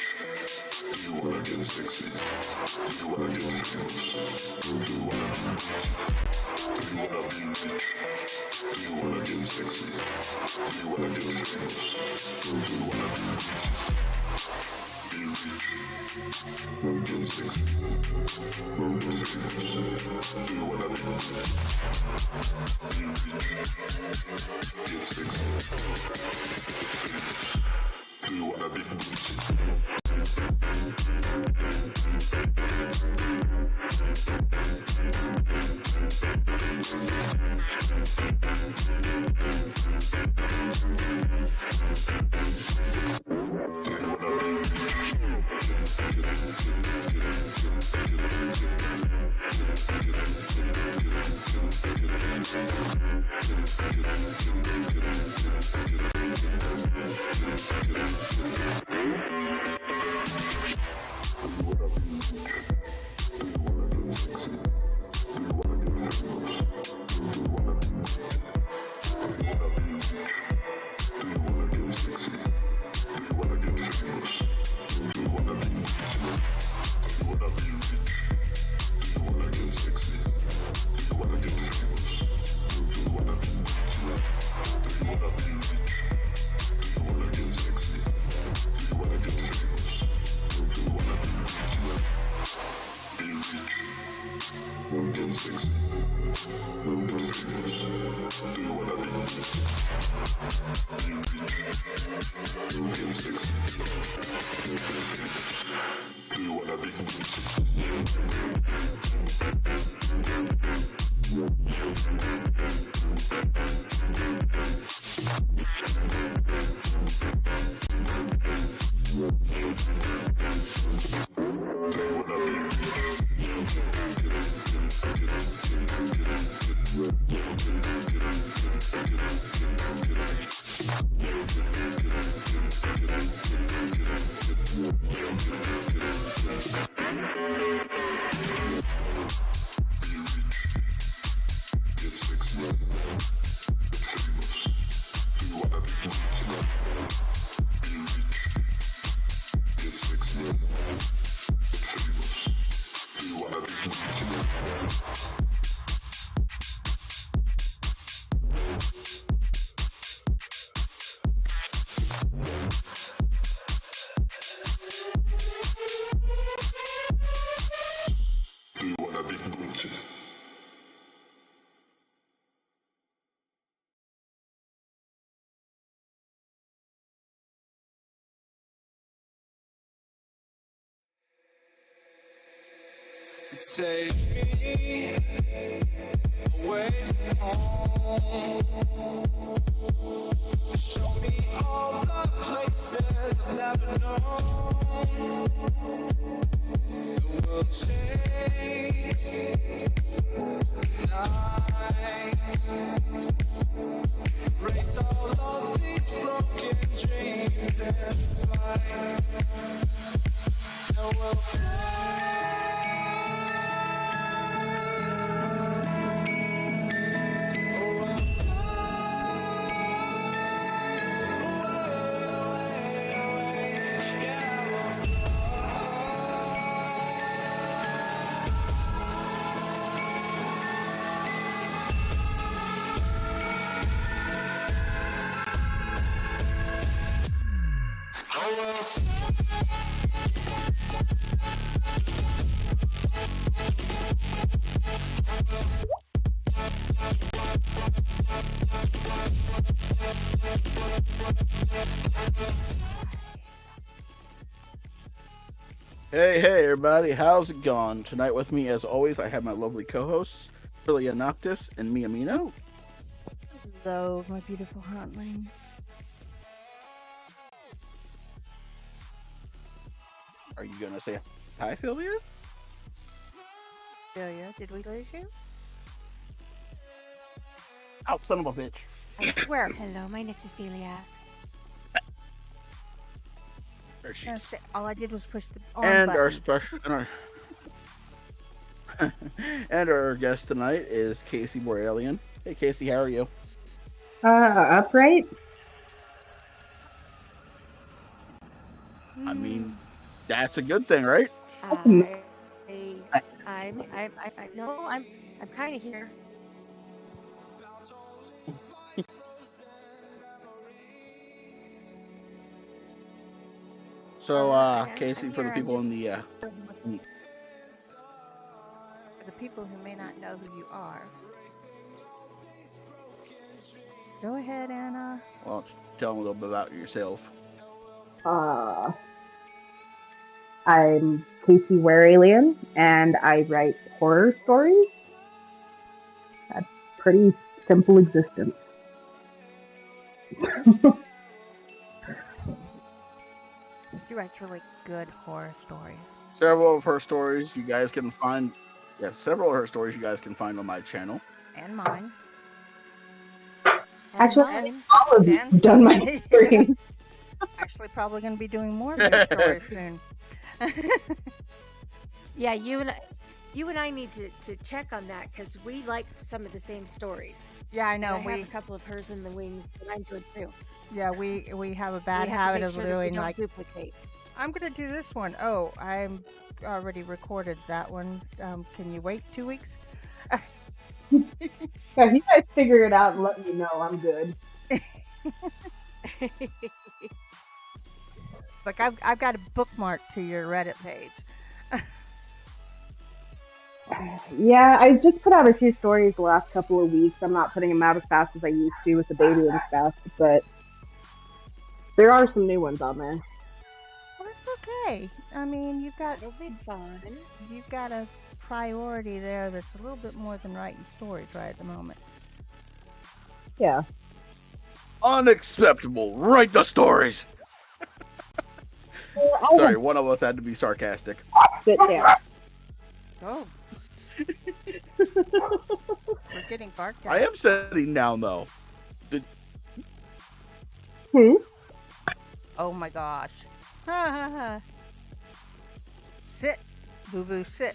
Do you wanna get sexy? Do you wanna get famous? Do you wanna be rich? Do you wanna be rich? Do you wanna get sexy? Do you wanna get famous? Do you wanna be rich? Be rich. Get sexy. Get famous. Do you wanna be rich? Be rich. Get sexy. Famous. Do you wanna be rich? Take me away from home. Show me all the places I've never known. We'll chase the night. Race all of these broken dreams and flight. And we'll fly. Hey, everybody, how's it going? Tonight with me, as always, I have my lovely co-hosts, Filia Noctis and Mina. Hello, my beautiful hauntlings. Are you gonna say hi, Filia? Filia, did we lose you? Oh, son of a bitch. I swear. Hello, my name is Filia. There she is. All I did was push the on And button. our special and our guest tonight is Casey Boralien. Hey, Casey, how are you? Upright? I mean, That's a good thing, right? I, no, I'm kind of here. So, I'm Casey, for the here, I'm people in just- the For the people who may not know who you are. Go ahead, Anna. well, tell them a little bit about yourself. I'm Casey Alien, and I write horror stories. A pretty simple existence. She writes really good horror stories. Several of her stories you guys can find. Yeah, several of her stories you guys can find on my channel. And mine. Actually, mine. all of you have done my stories. Actually, probably going to be doing more of your stories soon. Yeah, you and I need to check on that because we like some of the same stories. Yeah, I And know. I have a couple of hers in the wings that I enjoyed too. We have a bad We have to habit make of sure that we doing don't like, duplicate. I'm going to do this one. Oh, I'm already recorded that one. Can you wait 2 weeks? Yeah, if you guys figure it out and let me know, I'm good. Like I've got a bookmark to your Reddit page. Yeah, I just put out a few stories the last couple of weeks. I'm not putting them out as fast as I used to with the baby and stuff, but there are some new ones on there. Well, it's okay. I mean, you've got fun. You've got a priority there that's a little bit more than writing stories right at the moment. Yeah. Unacceptable. Write the stories. I Sorry, one of us had to be sarcastic. sit down. Oh. We're getting barked at. I am sitting down though. Oh my gosh. Ha ha ha. Sit. Boo boo, sit.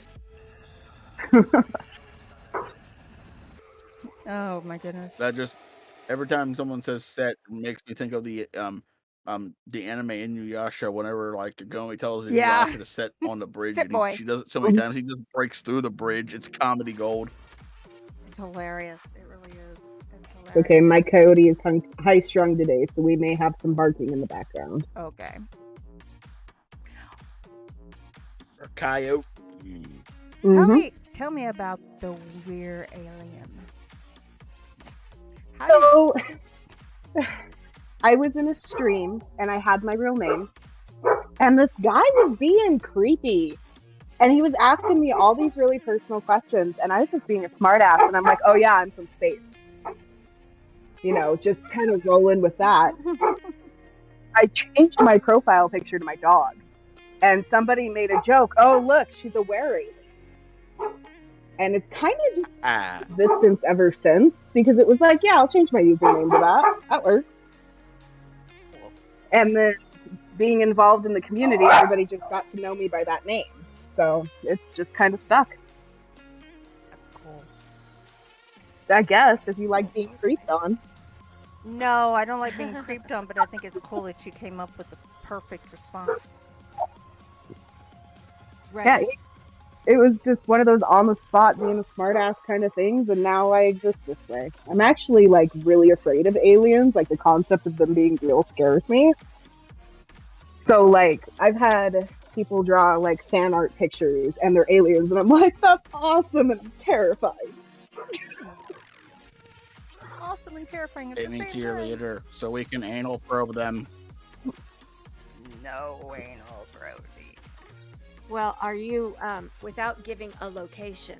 Oh my goodness. That just every time someone says set makes me think of the anime Inuyasha. Whenever like Kagome tells Inuyasha Yeah. to set on the bridge, Sit, and boy. she does it so many times he just breaks through the bridge. It's comedy gold. It's hilarious. It really is. It's hilarious. Okay, my coyote is high strung today, so we may have some barking in the background. Okay. Or coyote. Tell me about the weird alien. So, I was in a stream and I had my real name, and this guy was being creepy, and he was asking me all these really personal questions, and I was just being a smartass, and I'm like, oh yeah, I'm from space. You know, just kind of rolling with that. I changed my profile picture to my dog, and somebody made a joke, oh look, she's a wary. And it's kind of just existence ever since, because it was like, yeah, I'll change my username to that. That works. And then being involved in the community, everybody just got to know me by that name. So it's just kind of stuck. That's cool. I guess, if you like being creeped on. No, I don't like being creeped on, but I think it's cool that she came up with the perfect response. Right. Yeah, it was just one of those on the spot being a smartass kind of things, and now I exist this way. I'm actually like really afraid of aliens. Like the concept of them being real scares me. So like I've had people draw like fan art pictures and they're aliens, and I'm like, that's awesome, and I'm terrified. Awesome and terrifying at the Aiming same to your time. leader so we can anal probe them. No anal probing. Well, are you, without giving a location,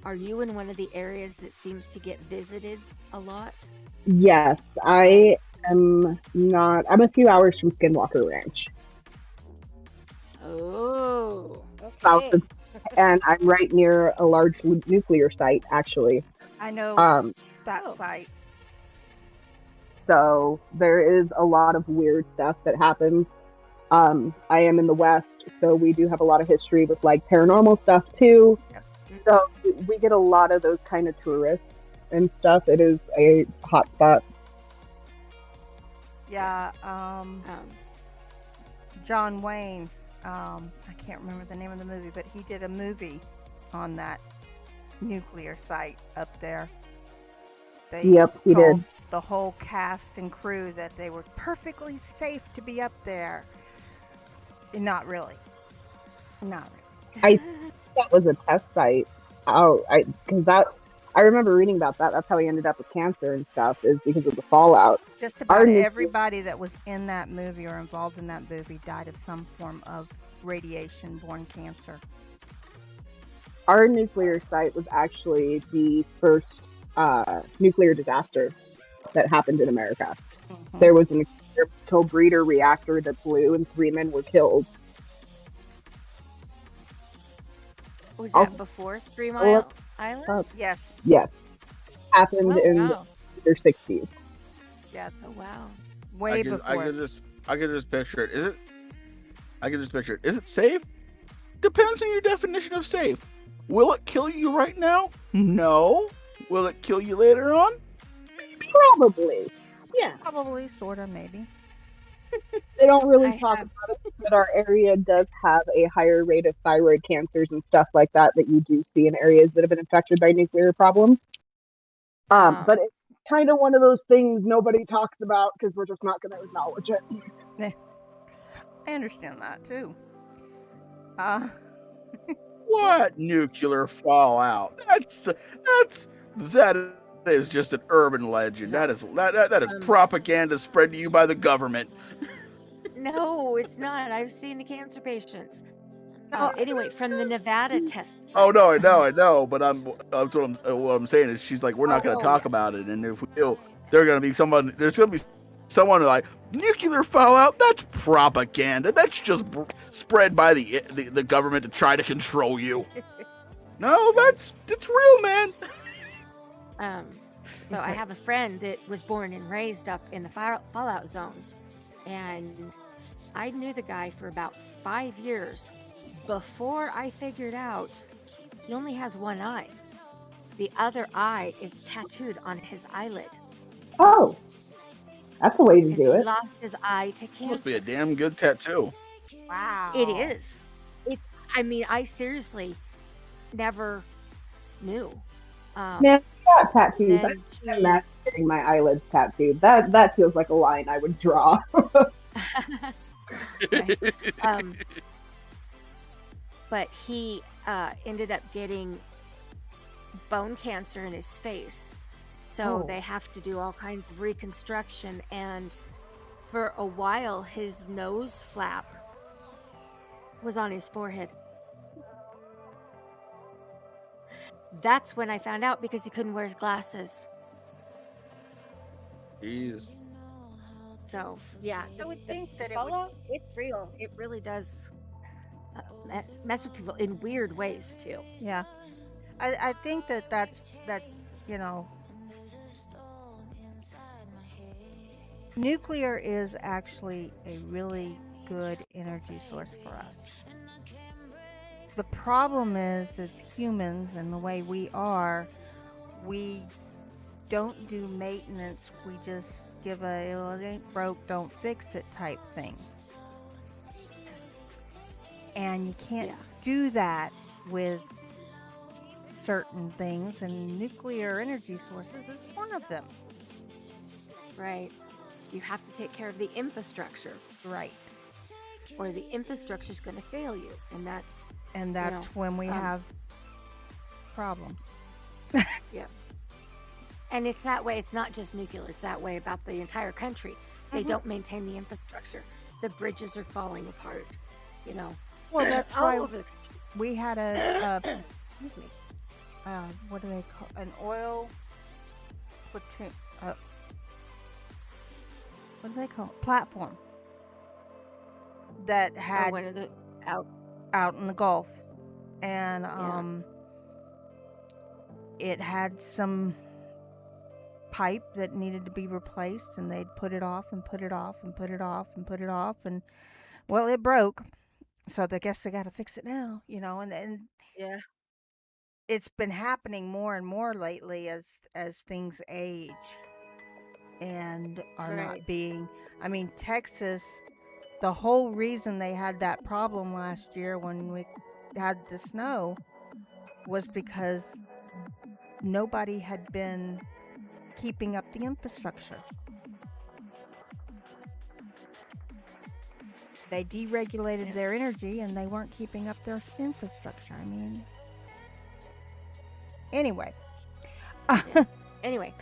are you in one of the areas that seems to get visited a lot? Yes, I am not. I'm a few hours from Skinwalker Ranch. Oh, South okay. of, and I'm right near a large nuclear site, actually. I know that Oh. site. So there is a lot of weird stuff that happens. I am in the West, so we do have a lot of history with like paranormal stuff too. Yep. So we get a lot of those kind of tourists and stuff. It is a hot spot. Yeah, John Wayne I can't remember the name of the movie, but he did a movie on that nuclear site up there. They Yep, he told did. the whole cast and crew that they were perfectly safe to be up there. Not really. Not really. That was a test site. I remember reading about that. That's how he ended up with cancer and stuff, is because of the fallout. Just Our about nuclear- everybody that was in that movie or involved in that movie died of some form of radiation-borne cancer. Our nuclear site was actually the first nuclear disaster that happened in America. Mhm. There was an experimental breeder reactor that blew and 3 men were killed. Was Also- that before 3 Mile Island? Yes. Yes. Happened Oh, in wow. the 60s. Yeah. Oh, wow. Way I before. can just picture it. I can just picture it. Is it safe? Depends on your definition of safe. Will it kill you right now? No. Will it kill you later on? Probably. Yeah. Probably, sort of, maybe. They don't really I talk have- about it, but our area does have a higher rate of thyroid cancers and stuff like that you do see in areas that have been infected by nuclear problems. But it's kind of one of those things nobody talks about because we're just not going to acknowledge it. I understand that, too. What nuclear fallout? That is just an urban legend. That is propaganda spread to you by the government. No, it's not. I've seen the cancer patients. Anyway, from the Nevada test sites. Oh no, I know, but what I'm saying is she's like, we're not going to talk about it, and if we do, there's going to be someone like nuclear fallout. That's propaganda. That's just spread by the government to try to control you. No, that's real, man. So I have a friend that was born and raised up in the fallout zone, and I knew the guy for about 5 years before I figured out he only has one eye. The other eye is tattooed on his eyelid. Oh, that's a way to Because do he it. lost his eye to cancer. Must be a damn good tattoo. Wow. It is. I seriously never knew. Man, I got tattoos. then I'm not getting my eyelids tattooed. That feels like a line I would draw. But he ended up getting bone cancer in his face. So Oh. they have to do all kinds of reconstruction. And for a while, his nose flap was on his forehead. That's when I found out, because he couldn't wear his glasses. Jeez. So, yeah. I would think that it would. Fallout, it's real. It really does mess with people in weird ways, too. Yeah. I think that's you know, nuclear is actually a really good energy source for us. The problem is, as humans and the way we are, we don't do maintenance. We just give well, it ain't broke, don't fix it type thing. And you can't do that with certain things, and nuclear energy sources is one of them. Right. You have to take care of the infrastructure, Right. or the infrastructure is going to fail you. And that's, When we have problems. and it's that way. It's not just nuclear. It's that way about the entire country. They Mhm. don't maintain the infrastructure. The bridges are falling apart, Well, that's all why over the country. we had a Excuse me. what do they call an oil platoon? What do they call it? Platform that had One of the out. out in the Gulf, and it had some pipe that needed to be replaced, and they'd put it off and put it off and put it off and put it off, and well, it broke. So I guess they got to fix it now, and Yeah. it's been happening more and more lately as things age and are not Right. being. I mean, Texas, the whole reason they had that problem last year when we had the snow was because nobody had been keeping up the infrastructure. They deregulated their energy and they weren't keeping up their infrastructure. I mean, anyway. Anyway,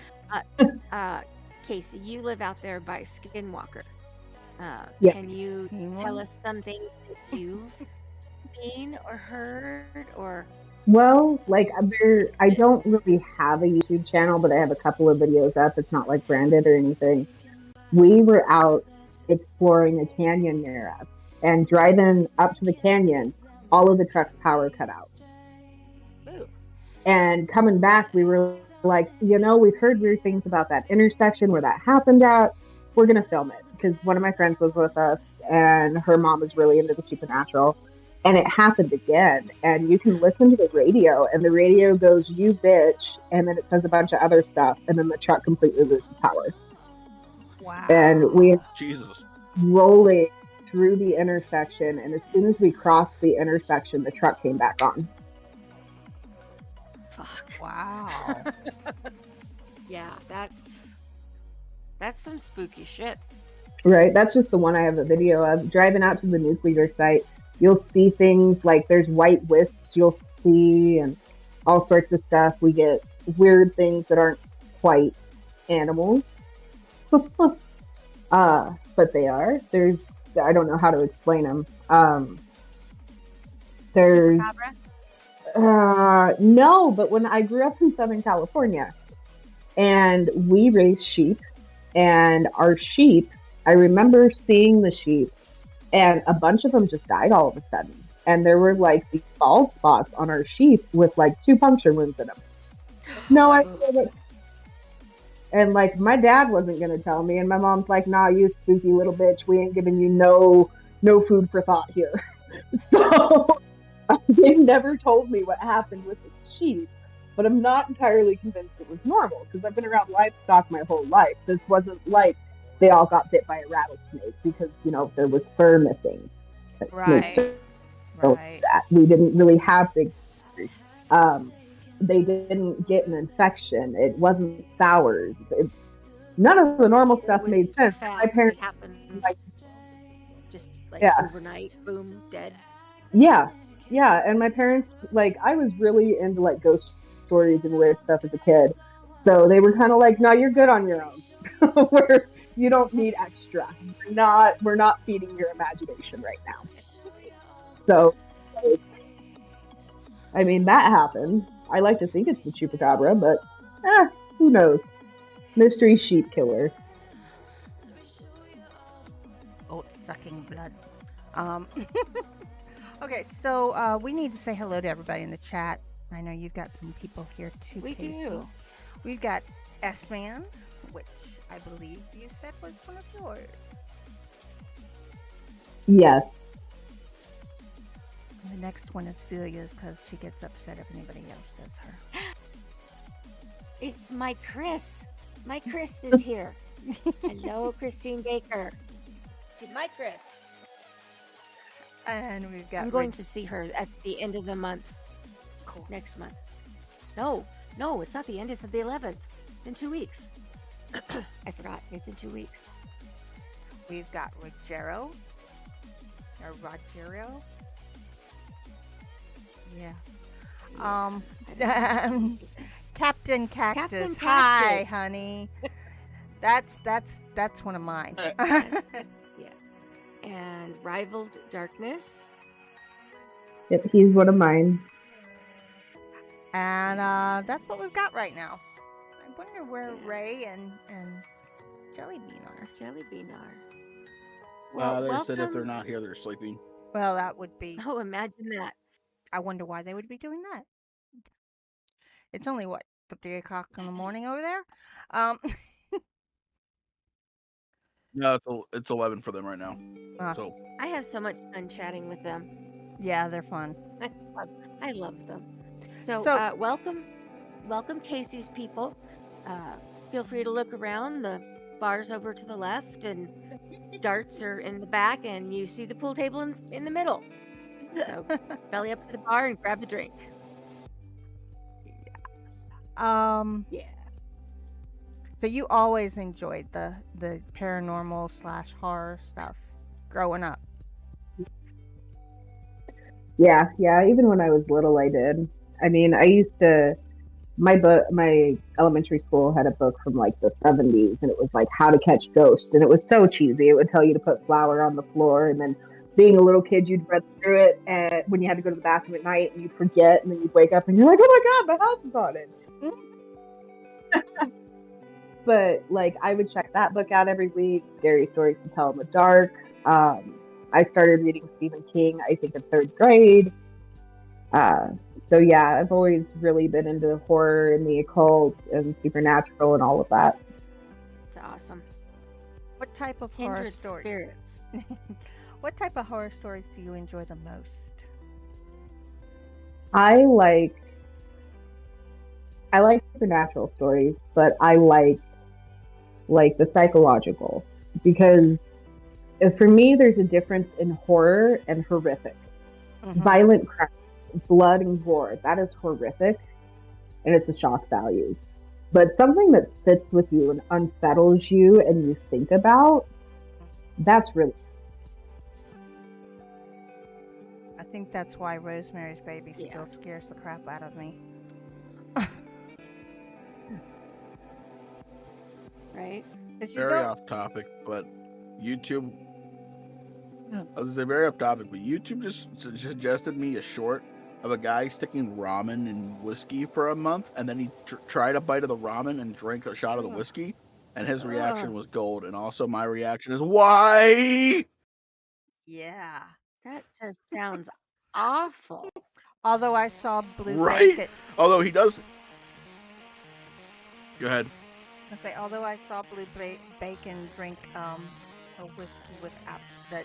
Casey, you live out there by Skinwalker. Yeah. Can you Seen tell one? us some things that you've seen or heard or? Well, like I don't really have a YouTube channel, but I have a couple of videos up. It's not like branded or anything. We were out exploring a canyon near us, and driving up to the canyon, all of the trucks' power cut out. Ooh. And coming back, we were like, we've heard weird things about that intersection where that happened at. We're going to film it because one of my friends was with us and her mom was really into the supernatural. And it happened again. And you can listen to the radio and the radio goes, "You bitch." And then it says a bunch of other stuff. And then the truck completely loses power. Wow. And we Jesus. rolling through the intersection. And as soon as we crossed the intersection, the truck came back on. Fuck. Wow. Yeah, that's some spooky shit. Right. That's just the one I have a video of. Driving out to the nuclear site, you'll see things like there's white wisps you'll see and all sorts of stuff. We get weird things that aren't quite animals. But they are. I don't know how to explain them. There's Chupacabra? no, but when I grew up in Southern California and we raised sheep, and our sheep, I remember seeing the sheep and a bunch of them just died all of a sudden. And there were like these bald spots on our sheep with like 2 puncture wounds in them. No idea what. And like my dad wasn't gonna tell me, and my mom's like, "Nah, you spooky little bitch. We ain't giving you no food for thought here." So they never told me what happened with the sheep, but I'm not entirely convinced it was normal because I've been around livestock my whole life. This wasn't like they all got bit by a rattlesnake because there was fur missing. Right. Snakes Right. that we didn't really have big. They didn't get an infection. It wasn't sours. None of the normal stuff It was made too sense. fast. My parents, It happened like, just like Yeah. overnight, boom, dead. yeah, and my parents, like, I was really into like ghost stories and weird stuff as a kid, so they were kind of like, "No, you're good on your own. You don't need extra. We're not feeding your imagination right now." So, I mean, that happened. I like to think it's the chupacabra, but who knows? Mystery sheep killer. Oat sucking blood. Okay, so we need to say hello to everybody in the chat. I know you've got some people here too. We Casey. do. We've got S-Man, which I believe you said was one of yours. Yes. And the next one is Filia's because she gets upset if anybody else does her. It's my Chris. My Chris is here. Hello, Christine Baker. She's my Chris. And we've got. I'm going to see her at the end of the month. Cool. Next month. No, it's not the end. It's at the 11th. It's in 2 weeks. I forgot. It's in 2 weeks. We've got Rogero. Or Rogero. Yeah. Captain Cactus. Hi, Cactus. honey. That's one of mine. Yeah. And Rivaled Darkness. Yep, he's one of mine. And that's what we've got right now. I wonder where Ray and Jellybean are. Jellybean are. They said if they're welcome. not here, they're sleeping. Well, that would be. Oh, imagine that. I wonder why they would be doing that. It's only what 3 o'clock in the morning over there. No, it's 11 for them right now. Ah. So I have so much fun chatting with them. Yeah, they're fun. I love them. So, welcome Casey's people. Feel free to look around. The bars over to the left, and darts are in the back, and you see the pool table in the middle. So belly up to the bar and grab a drink. Yeah. So you always enjoyed the paranormal / horror stuff growing up. Yeah, even when I was little, I did. I mean, I used to. My elementary school had a book from like the 70s, and it was like How to Catch Ghosts, and it was so cheesy. It would tell you to put flour on the floor, and then being a little kid, you'd read through it, and when you had to go to the bathroom at night, and you'd forget, and then you'd wake up, and you're like, "Oh my god, my house is haunted." But like, I would check that book out every week. Scary Stories to Tell in the Dark. I started reading Stephen King, I think, in 3rd grade. So yeah, I've always really been into horror and the occult and supernatural and all of that. It's awesome. What type of horror Kindred story? spirits. What type of horror stories do you enjoy the most? I like supernatural stories, but I like the psychological, because for me there's a difference in horror and horrific. Violent crimes, blood and gore, that is horrific, and it's a shock value. But something that sits with you and unsettles you and you think about, that's really. I think that's why Rosemary's Baby still scares the crap out of me. Right? Very off topic, but YouTube. I was gonna say very off topic, but YouTube just suggested me a short of a guy sticking ramen in whiskey for a month, and then he tried a bite of the ramen and drank a shot of the whiskey, and his reaction was gold. And also my reaction is, why? Yeah. That just sounds awful. Although I saw Blue Right? Bacon. Although he does. Go ahead. I say, although I saw Blue Bacon drink a whiskey with that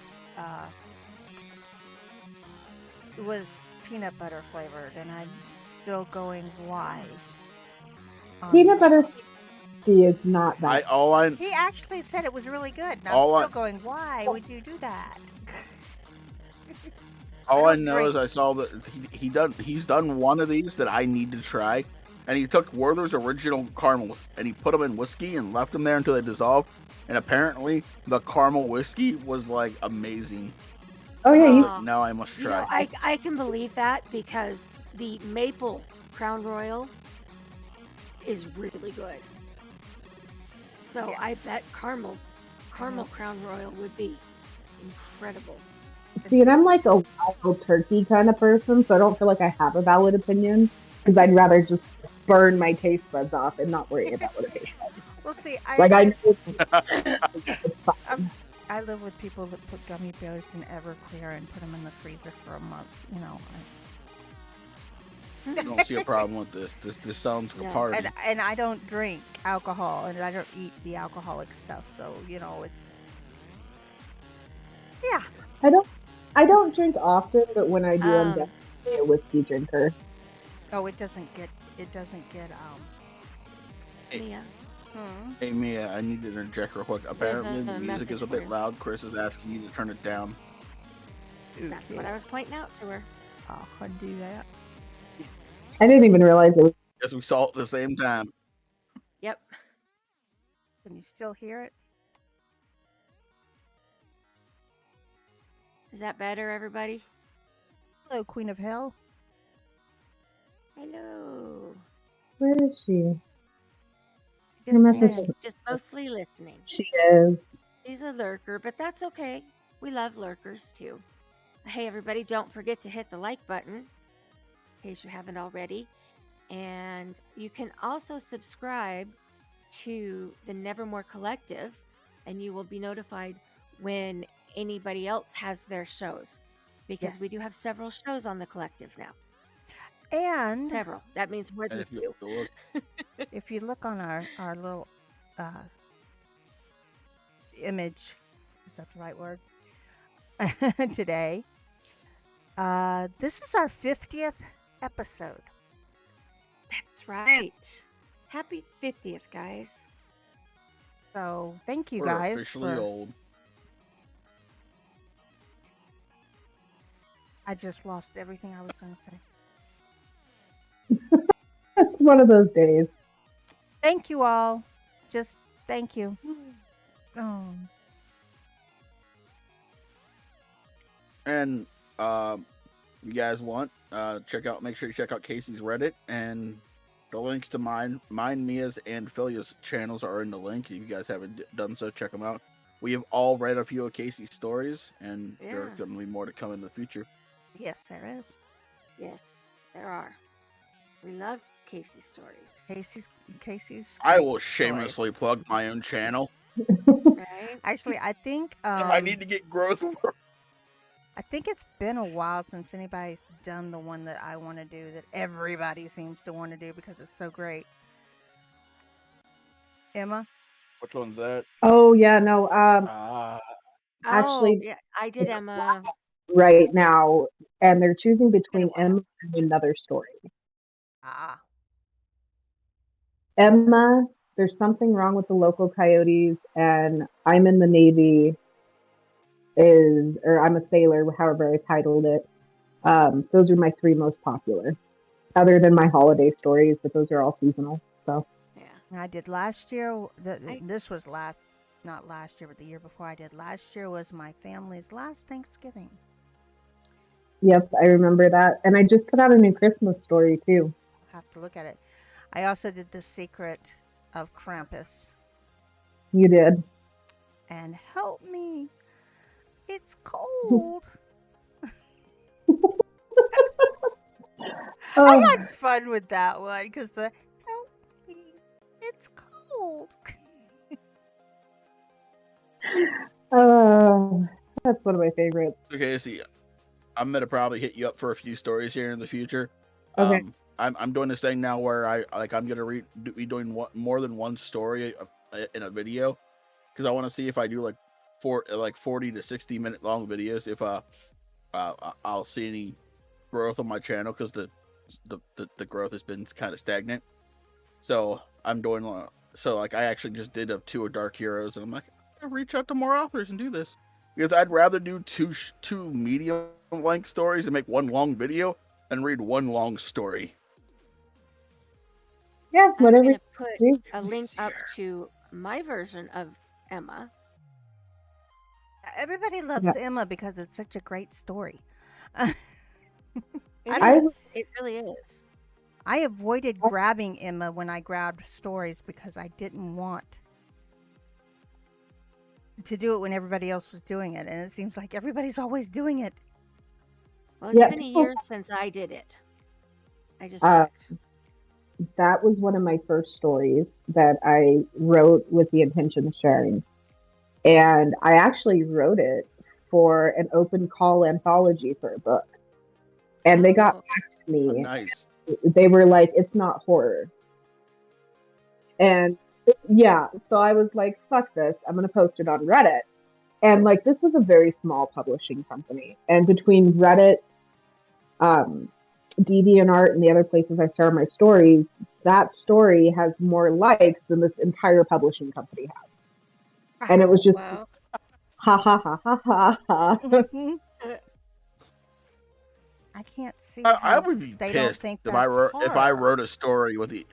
it was peanut butter flavored, and I'm still going, why? Peanut butter whiskey is not that. He actually said it was really good, and I'm still going, why would you do that? All I know is I saw that he's done one of these that I need to try, and he took Werther's original caramels and he put them in whiskey and left them there until they dissolved, and apparently the caramel whiskey was like amazing. Oh yeah, now I must try. I can believe that, because the maple Crown Royal is really good. So I bet caramel Crown Royal would be incredible. See, and I'm like a wild turkey kind of person, so I don't feel like I have a valid opinion, because I'd rather just burn my taste buds off and not worry about what it tastes like. Well, see, I live with people that put gummy bears in Everclear and put them in the freezer for a month. You know. I don't see a problem with this. This sounds like a party. And I don't drink alcohol, and I don't eat the alcoholic stuff. So it's. Yeah. I don't drink often, but when I do, I'm definitely a whiskey drinker. Oh, it doesn't get. Mia. Hey Mia, I need to interject real quick. Apparently the music is a bit loud. Chris is asking you to turn it down. That's what I was pointing out to her. I'll do that. I didn't even realize it was. Guess we saw it at the same time. Yep. Can you still hear it? Is that better, everybody? Hello, Queen of Hell. Hello. Where is she? Just mostly listening. She is. She's a lurker, but that's okay. We love lurkers too. Hey, everybody, don't forget to hit the like button in case you haven't already. And you can also subscribe to the Nevermore Collective, and you will be notified when anybody else has their shows, because we do have several shows on the collective now. And several. That means more than two. If you look on our little image, is that the right word? Today, this is our 50th episode. That's right. Happy 50th, guys. So thank you We're guys officially for. old. I just lost everything I was going to say. It's one of those days. Thank you all. Just thank you. Oh. And you guys want, make sure you check out Casey's Reddit, and the links to mine, Mia's, and Filia's channels are in the link. If you guys haven't done so, check them out. We have all read a few of Casey's stories, and there are going to be more to come in the future. Yes, there is. Yes, there are. We love Casey's stories. Casey's. I will shamelessly plug my own channel. Right? Actually, I think I need to get growth. I think it's been a while since anybody's done the one that I want to do, that everybody seems to want to do because it's so great. Emma? Which one's that? Oh yeah, no. Actually, yeah, I did Emma. Right now, and they're choosing between Been a while. Emma and another story. Ah. Emma, there's something wrong with the local coyotes, and I'm in the Navy, or I'm a sailor, however I titled it. Those are my three most popular, other than my holiday stories, but those are all seasonal. So I did last year. This was not last year, but the year before I did. Last year was my family's last Thanksgiving. Yep, I remember that. And I just put out a new Christmas story, too. I'll have to look at it. I also did The Secret of Krampus. You did. And help me. It's cold. I had fun with that one because the help me. It's cold. That's one of my favorites. Okay, see, I'm gonna probably hit you up for a few stories here in the future. Okay. I'm doing this thing now where I'm gonna be doing more than one story in a video, because I want to see if I do like 40 to 60-minute long videos, if I'll see any growth on my channel, because the growth has been kind of stagnant. So I'm doing I actually just did 2 Dark Heroes, and I'm like, I'll reach out to more authors and do this, because I'd rather do two medium length stories and make one long video than read one long story. Yeah, I'm whatever. going to put a link up to my version of Emma. Everybody loves Emma because it's such a great story. It really is. I avoided grabbing Emma when I grabbed stories because I didn't want to do it when everybody else was doing it, and it seems like everybody's always doing it. Well, it's been a year since I did it. I just checked. That was one of my first stories that I wrote with the intention of sharing. And I actually wrote it for an open call anthology for a book. And they got back to me. Oh, nice. They were like, it's not horror. And yeah, so I was like, fuck this. I'm going to post it on Reddit. And like, this was a very small publishing company. And between Reddit, DeviantArt, and the other places I share my stories, that story has more likes than this entire publishing company has. And it was just, ha ha ha ha ha ha. I can't see. I would be pissed if I wrote a story with the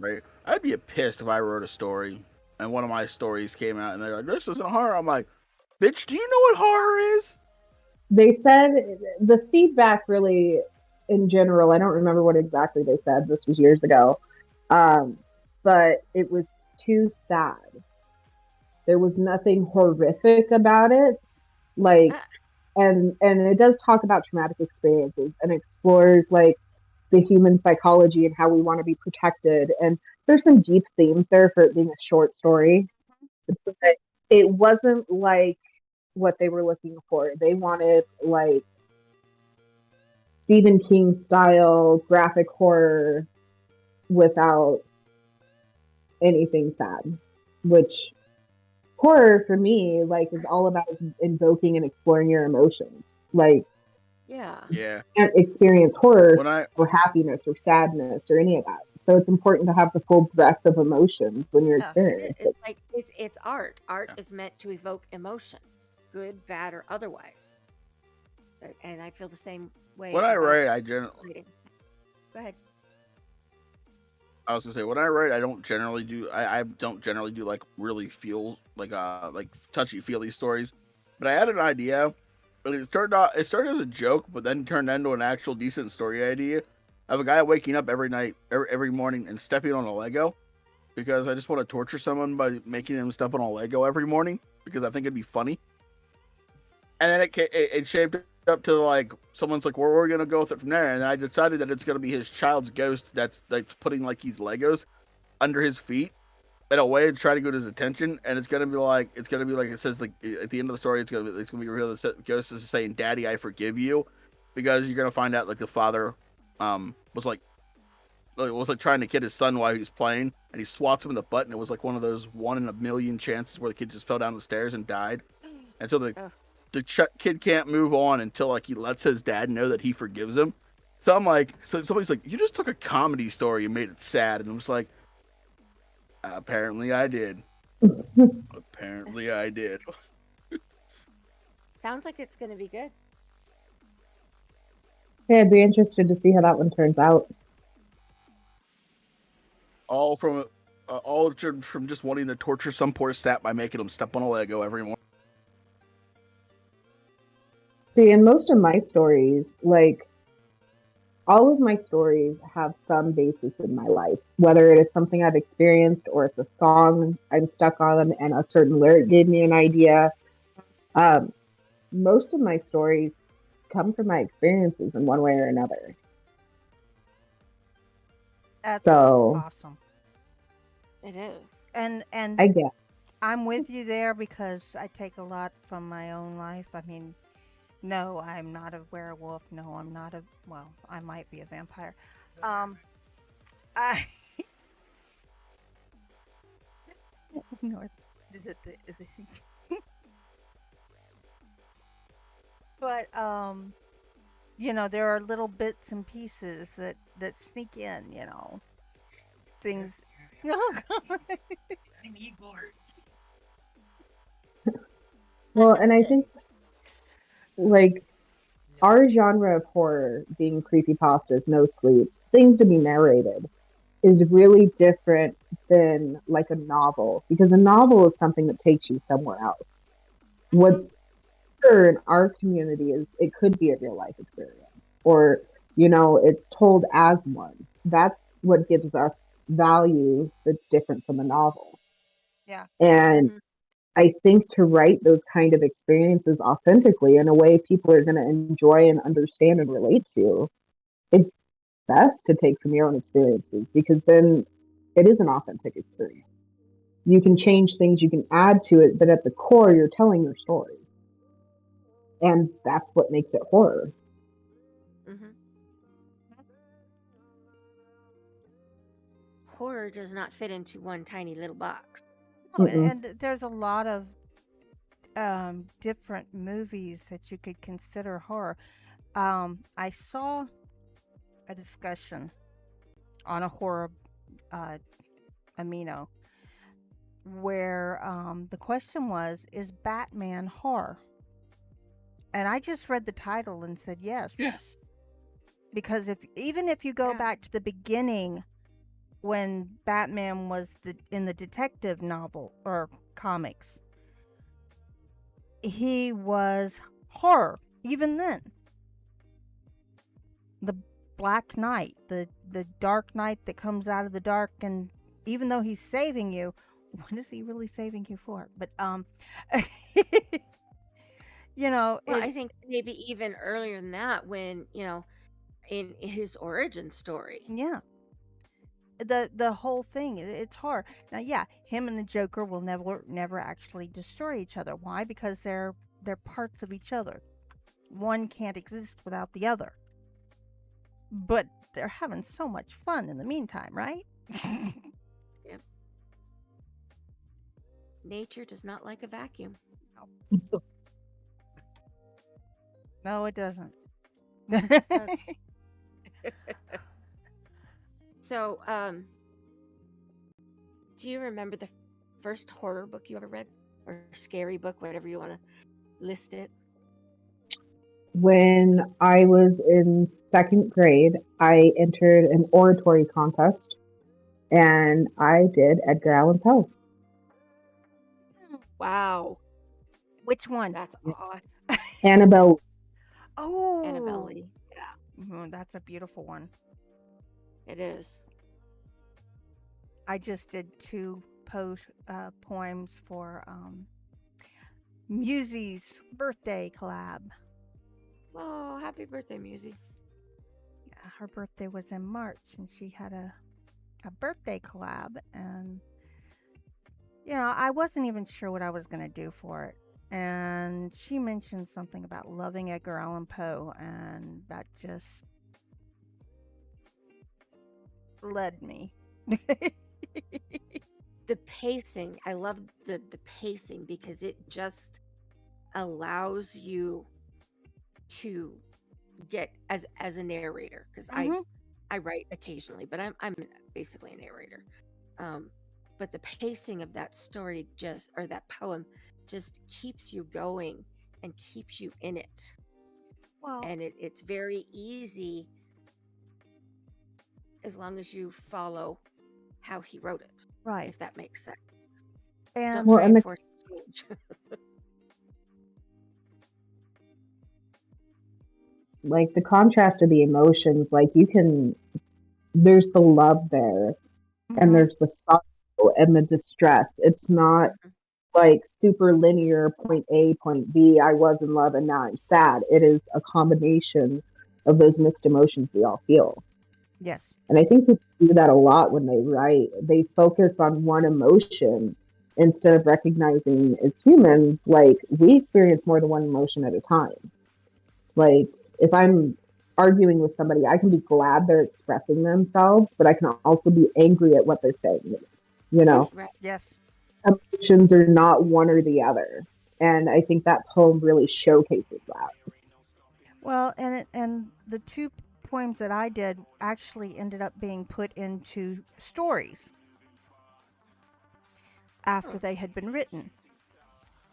right. I'd be pissed if I wrote a story and one of my stories came out and they're like, "This isn't horror." I'm like, "Bitch, do you know what horror is?" They said the feedback really, in general, I don't remember what exactly they said. This was years ago, but it was too sad. There was nothing horrific about it, like. And it does talk about traumatic experiences and explores like the human psychology and how we want to be protected. And there's some deep themes there for it being a short story. But it wasn't like what they were looking for. They wanted like Stephen King style graphic horror without anything sad, which horror for me like is all about invoking and exploring your emotions. Like, yeah, you can't experience horror or happiness or sadness or any of that. So it's important to have the full breadth of emotions when you're Yeah. experiencing it. It's like it's art. Art is meant to evoke emotion, good, bad, or otherwise. And I feel the same way When I about write, I generally, reading. Go ahead. I was gonna say, when I write, I don't generally do. I don't generally do like really feel like touchy feely stories. But I had an idea, but it started as a joke, but then turned into an actual decent story idea of a guy waking up every night, every morning, and stepping on a Lego because I just want to torture someone by making them step on a Lego every morning because I think it'd be funny. And then it shaped up to like someone's like, where are we gonna go with it from there? And I decided that it's gonna be his child's ghost that's putting like these Legos under his feet in a way to try to get his attention. And it's gonna be like it says like at the end of the story, it's gonna be revealed that ghost is saying, "Daddy, I forgive you," because you're gonna find out like the father was like trying to kid his son while he was playing, and he swats him in the butt, and it was like one of those 1 in a million chances where the kid just fell down the stairs and died. And so the kid can't move on until like he lets his dad know that he forgives him. So I'm like, so somebody's like, you just took a comedy story and made it sad, and I'm just like, apparently I did. Apparently I did. Sounds like it's going to be good. Yeah, I'd be interested to see how that one turns out. All from just wanting to torture some poor sap by making him step on a Lego every morning. See, in most of my stories, like all of my stories have some basis in my life, whether it is something I've experienced or it's a song I'm stuck on and a certain lyric gave me an idea. Most of my stories come from my experiences in one way or another. That's So awesome. It is. And I get I'm with you there because I take a lot from my own life. I mean, no, I'm not a werewolf. No, I'm not a, well, I might be a vampire. I North is it but you know, there are little bits and pieces that sneak in, you know. Things I'm Igor. well, and I think like our genre of horror being creepypastas, no sleeps, things to be narrated is really different than like a novel because a novel is something that takes you somewhere else. What's sure in our community is it could be a real life experience or it's told as one. That's what gives us value that's different from a novel. yeah. And Mhm. I think to write those kind of experiences authentically in a way people are going to enjoy and understand and relate to, it's best to take from your own experiences because then it is an authentic experience. You can change things, you can add to it, but at the core, you're telling your story. And that's what makes it horror. Mhm. Horror does not fit into one tiny little box. Oh, Mm-mm. and there's a lot of different movies that you could consider horror. I saw a discussion on a horror amino where the question was, is Batman horror? And I just read the title and said yes. Yes. Because even if you go Yeah. back to the beginning when Batman was in the detective novel or comics, he was horror even then. The Black Knight, the Dark Knight that comes out of the dark, and even though he's saving you, what is he really saving you for? But Well, I think maybe even earlier than that, when in his origin story. yeah, the whole thing, it's horror. Now, yeah, him and the Joker will never actually destroy each other. Why? Because they're parts of each other. One can't exist without the other. But they're having so much fun in the meantime, right? Yep. Nature does not like a vacuum. No, it doesn't. Okay. So, do you remember the first horror book you ever read? Or scary book, whatever you want to list it? When I was in second grade, I entered an oratory contest and I did Edgar Allan Poe. Wow, Which one? that's Yeah. awesome. Annabelle. Oh, Annabelle. Yeah, that's a beautiful one. it is. I just did 2 poems for Musie's birthday collab. Oh, happy birthday, Musie. Yeah, her birthday was in March, and she had a birthday collab, and I wasn't even sure what I was gonna do for it. And she mentioned something about loving Edgar Allan Poe, and that just led me. The pacing, I love the pacing because it just allows you to get as a narrator, because Mhm. I write occasionally, but I'm basically a narrator. But the pacing of that story or that poem just keeps you going and keeps you in it. Well, And it's very easy as long as you follow how he wrote it, right. if that makes sense. And Don't Well, try and and the force change. like the contrast of the emotions, like there's the love there and Mhm. there's the sorrow and the distress. It's not like super linear, point A, point B, I was in love and now I'm sad. It is a combination of those mixed emotions we all feel. Yes. And I think people do that a lot when they write. They focus on one emotion instead of recognizing as humans, like we experience more than one emotion at a time. Like if I'm arguing with somebody, I can be glad they're expressing themselves, but I can also be angry at what they're saying. You know, Right. Yes. emotions are not one or the other. And I think that poem really showcases that. Well, and the 2 poems that I did actually ended up being put into stories after they had been written.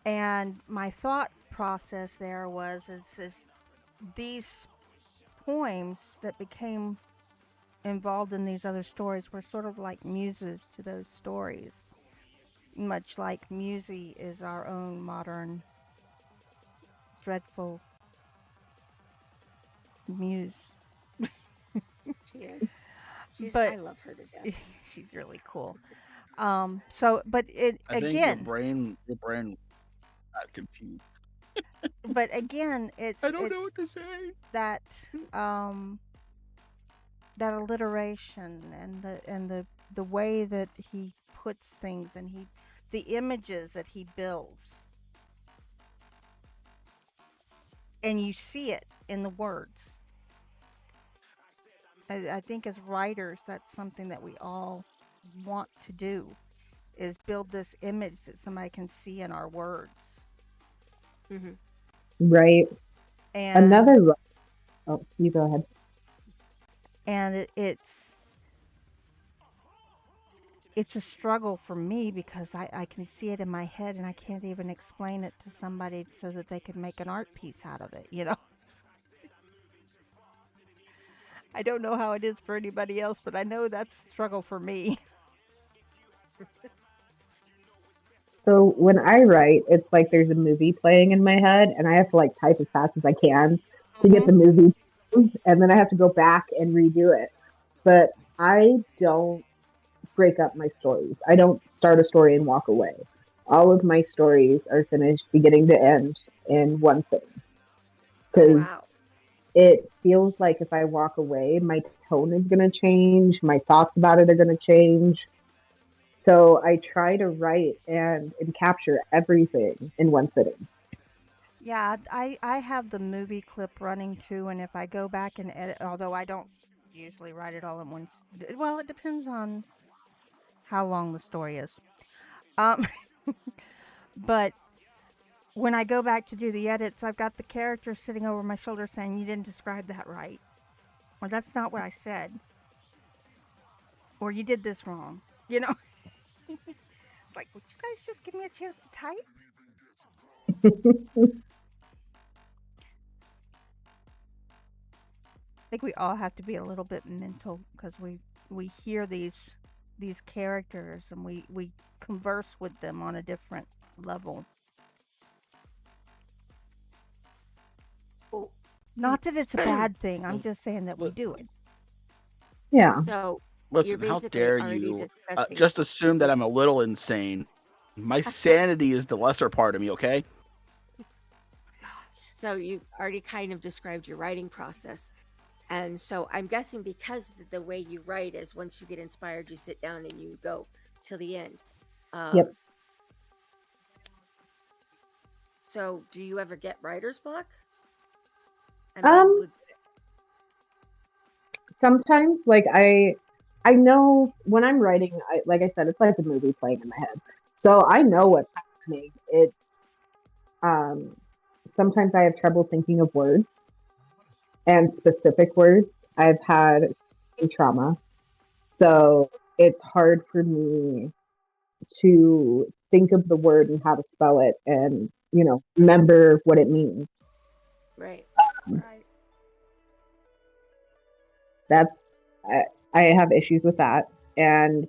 And my thought process there is these poems that became involved in these other stories were sort of like muses to those stories, much like Musie is our own modern dreadful muse. She is. But I love her to death. she's really cool. But it I think again, your brain got confused. but again, I don't know it's what to say. that um that alliteration and the way that he puts things, and the images that he builds, and you see it in the words. I think as writers, that's something that we all want to do, is build this image that somebody can see in our words. Hmm. Right. And Oh, you go ahead. it's a struggle for me because I can see it in my head and I can't even explain it to somebody so that they could make an art piece out of it. I don't know how it is for anybody else, but I know that's a struggle for me. So when I write, it's like there's a movie playing in my head, and I have to like type as fast as I can to get Hmm. the movie, and then I have to go back and redo it. But I don't break up my stories. I don't start a story and walk away. All of my stories are finished beginning to end in one sitting because Wow. it feels like if I walk away, my tone is going to change, my thoughts about it are going to change. So I try to write and capture everything in one sitting. Yeah, I have the movie clip running too, and if I go back and edit, although I don't usually write it all at once. Well, it depends on how long the story is. Um, but when I go back to do the edits, I've got the character sitting over my shoulder saying, "You didn't describe that right," or "That's not what I said." or you did this wrong. You know, it's like, would you guys just give me a chance to type? I think we all have to be a little bit mental because we hear these characters and we converse with them on a different level. Oh, Not that it's a bad thing. I'm just saying that we Look, do it. Yeah. so you're listen, how basically dare already you discussing. just assume that I'm a little insane? My sanity is the lesser part of me, okay? So you already kind of described your writing process. And so I'm guessing because the way you write is once you get inspired, you sit down and you go till the end. Yep. So do you ever get writer's block? I Um, Sometimes, like I know when I'm writing, like I said, it's like a movie playing in my head. So I know what's happening. It's um sometimes I have trouble thinking of words and specific words. I've had trauma. So it's hard for me to think of the word and how to spell it and, remember what it means. right. Right. That's I have issues with that. And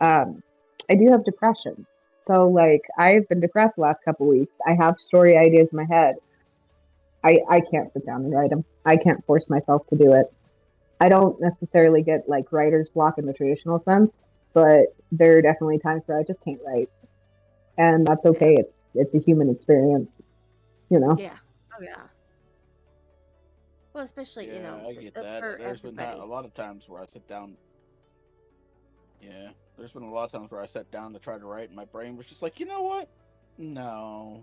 um, I do have depression. So like I've been depressed the last couple weeks. I have story ideas in my head. I can't sit down and write them. I can't force myself to do it. I don't necessarily get like writer's block in the traditional sense, but there are definitely times where I just can't write, and that's Yeah. okay. It's a human experience, you know. Yeah. Oh yeah. Well, especially Yeah, I get that. for There's been a everybody. lot of times where I sit down. Yeah, there's been a lot of times where I sat down to try to write, and my brain was just like, you know what? No,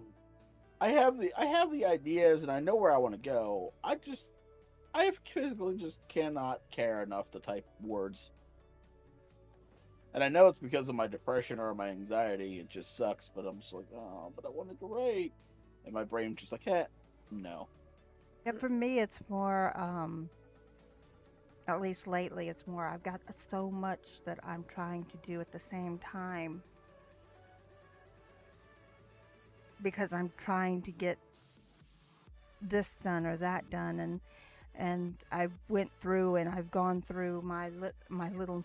I have the ideas, and I know where I want to go. I physically just cannot care enough to type words. And I know it's because of my depression or my anxiety. It just sucks, but I'm just like, oh, but I wanted to write, and my brain just like, no. Yeah, for me, it's more, at least lately, it's more, I've got so much that I'm trying to do at the same time because I'm trying to get this done or that done. And I went through and I've gone through my little,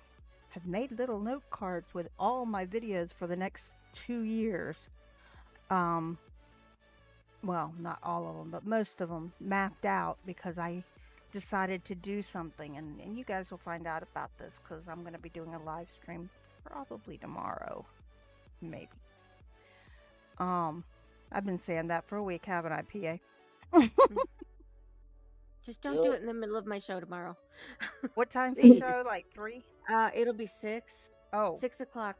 have made little note cards with all my videos for the next 2 years. Um, well, not all of them, but most of them mapped out because I decided to do something. And you guys will find out about this because I'm going to be doing a live stream probably tomorrow, maybe. Um, I've been saying that for a week, haven't I, PA? Just don't do it in the middle of my show tomorrow. What time's the Please. show? Like 3? It'll be 6. Oh, 6 o'clock.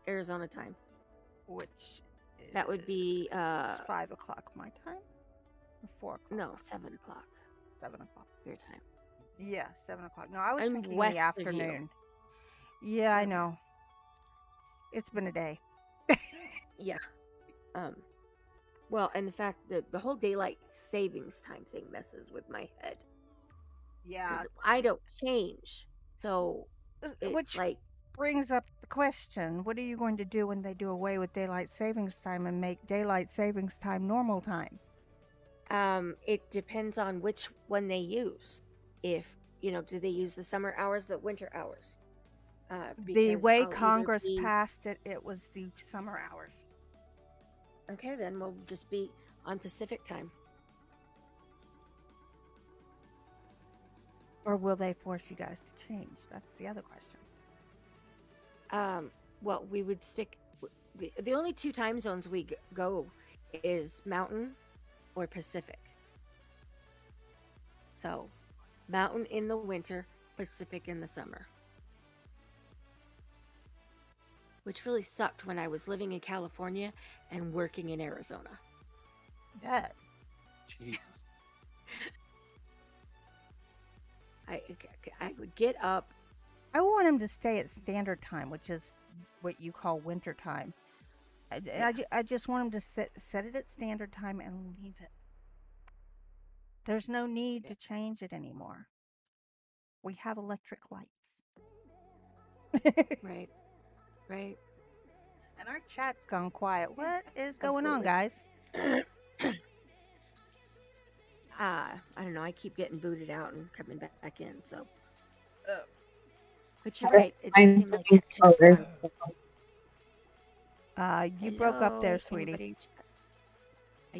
Arizona time. which That would be is 5 o'clock my time? Or 4 o'clock? no 7 o'clock 7 o'clock. your time. Yeah, 7 o'clock. No, I was I'm thinking west the of you. afternoon. Yeah, I know. It's been a day. Yeah. Well, and the fact that the whole daylight savings time thing messes with my head. Yeah. 'Cause I don't change. So it's Which like brings up the question, what are you going to do when they do away with daylight savings time and make daylight savings time normal time? it depends on which one they use. If do they use the summer hours, the winter hours? The Because way I'll either Congress be passed it, it was the summer hours. okay. Then we'll just be on Pacific time. Or will they force you guys to change? That's the other question. Well, we would stick. The only two time zones we go is Mountain or Pacific. So, Mountain in the winter, Pacific in the summer. Which really sucked when I was living in California and working in Arizona. That. Jesus. I would get up. I want him to stay at standard time, which is what you call winter time. I just want him to set it at standard time and leave it. There's no need to change it anymore. We have electric lights. Right. Right. And our chat's gone quiet. What is going on, Absolutely. guys? I don't know. I keep getting booted out and coming back in. So, Oh. but you're right. It I'm does seem like getting that turns slower. on. You broke up there, Hello, sweetie. anybody in chat?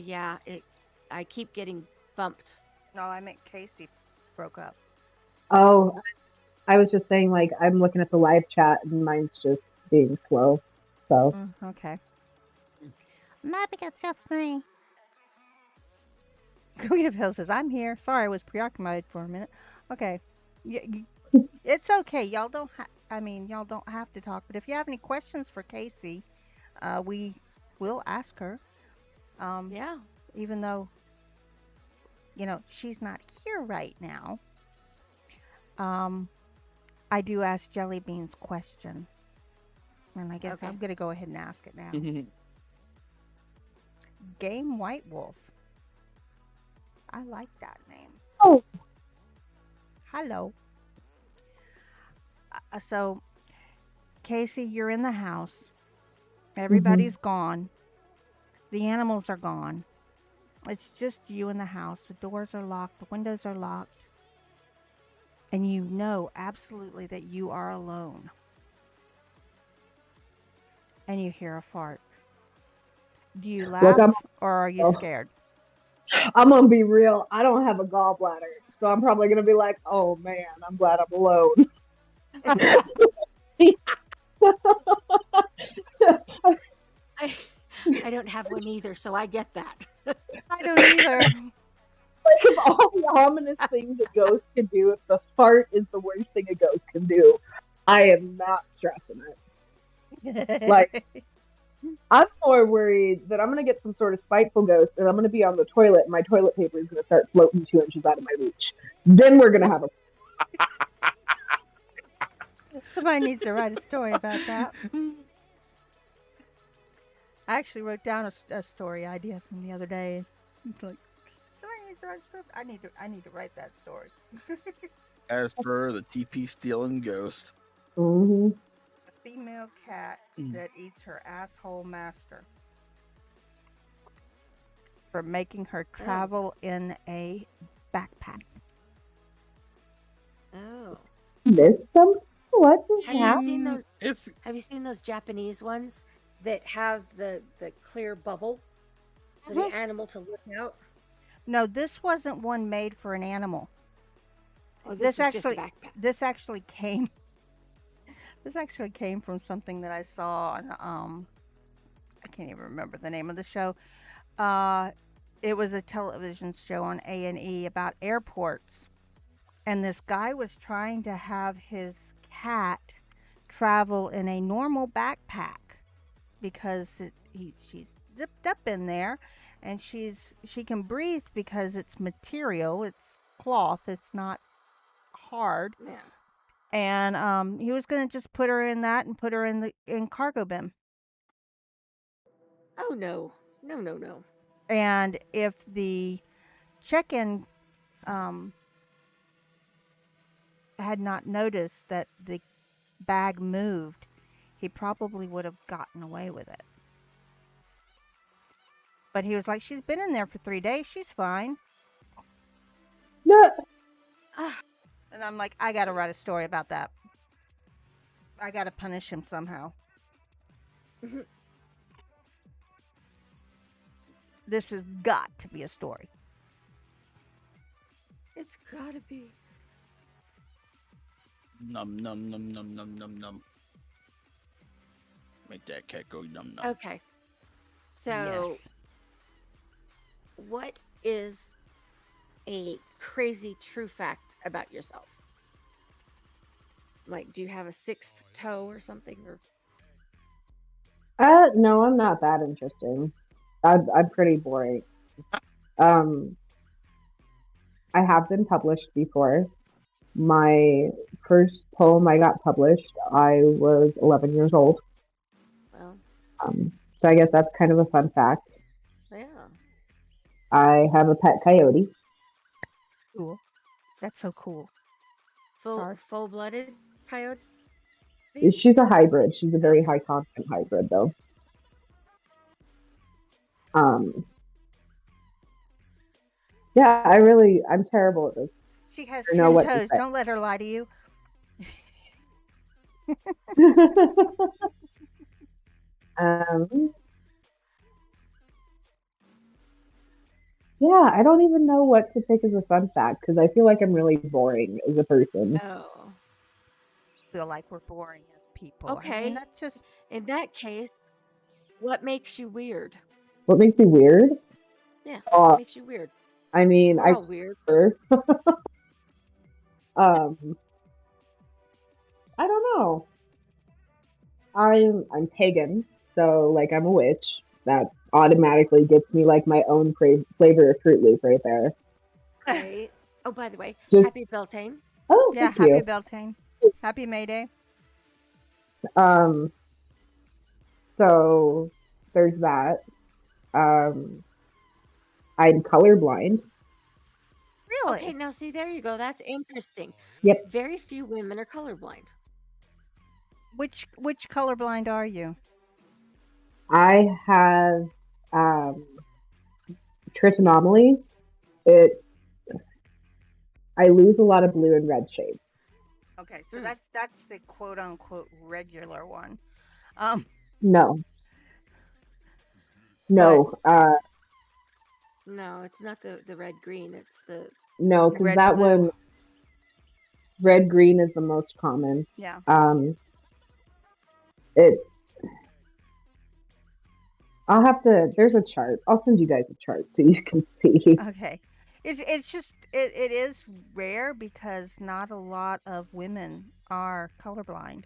Yeah, I keep getting bumped. No, I meant Casey broke up. Oh, I was just saying, like, I'm looking at the live chat and mine's just being slow. So, Okay. Maybe it's just me. Queen of Hills says, I'm here. Sorry, I was preoccupied for a minute. Okay. It's okay. Y'all don't y'all don't have to talk. But if you have any questions for Casey, we will ask her. Yeah. Even though, she's not here right now. I do ask Jelly Bean's question. And I guess Okay. I'm going to go ahead and ask it now. Game White Wolf. I like that name. oh, Hello. So, Casey, you're in the house. Everybody's gone. The animals are gone. It's just you in the house. The doors are locked. The windows are locked. And you know absolutely that you are alone. And you hear a fart. Do you laugh or are you scared? I'm gonna be real. I don't have a gallbladder, so I'm probably gonna be like, "Oh man, I'm glad I'm alone." I don't have one either, so I get that. I don't either. Like, of all the ominous things a ghost can do, if the fart is the worst thing a ghost can do, I am not stressing it. Like, I'm more worried that I'm going to get some sort of spiteful ghost and I'm going to be on the toilet and my toilet paper is going to start floating 2 inches out of my reach. Then we're going to have a... Somebody needs to write a story about that. I actually wrote down a story idea from the other day. It's like, somebody needs to write a story. I need to write that story. As for the TP stealing ghost. Mm-hmm. A female cat that eats her asshole master for making her travel in a backpack. Oh. Missed some? What is Have you happening? seen those? If Have you seen those Japanese ones that have the clear bubble for the animal to look out? No, this wasn't one made for an animal. Oh, this was actually just a backpack. this actually came from something that I saw on I can't even remember the name of the show. It was a television show on A&E about airports. And this guy was trying to have his cat travel in a normal backpack because she's zipped up in there and she can breathe because it's material, it's cloth, it's not hard. Yeah. And he was going to just put her in that and put her in cargo bin. Oh no. No. And if the check-in had not noticed that the bag moved, he probably would have gotten away with it. But he was like, she's been in there for 3 days. She's fine. No. And I'm like, I got to write a story about that. I got to punish him somehow. This has got to be a story. It's gotta be. num num num num num num num. Make that cat go num num. Okay. So, what is a crazy true fact about yourself? Like, do you have a sixth toe or something? Or No, I'm not that interesting. I'm pretty boring. I have been published before. My first poem I got published, I was 11 years old. well, So I guess that's kind of a fun fact. yeah. I have a pet coyote. Cool. That's so cool. Sorry. Full-blooded coyote? She's a hybrid. She's a very high content hybrid, though. Yeah, I'm terrible at this. She has I know 10 what to toes. say. Don't let her lie to you. Yeah, I don't even know what to pick as a fun fact because I feel like I'm really boring as a person. Oh. Feel like we're boring as people. I Okay. mean, that's just In that case, what makes you weird? What makes me weird? Yeah, what makes you weird? I mean, We're all weird. I don't know. I'm pagan, so like I'm a witch. That automatically gets me like my own flavor of Fruit Loop right there. Great. Oh, by the way, Just- happy Beltane. Oh, yeah. thank Happy you. Beltane. Happy May Day. So there's that. I'm colorblind. Really? Okay, now see, there you go. That's interesting. Yep. Very few women are colorblind. Which colorblind are you? I have trichinomaly. I lose a lot of blue and red shades. Okay, so Hmm. that's the quote unquote regular one. No. No, it's not the red green. It's the No, because Red, that blue. one, red green is the most common. Yeah. There's a chart. I'll send you guys a chart so you can see. Okay. It's just it is rare because not a lot of women are colorblind.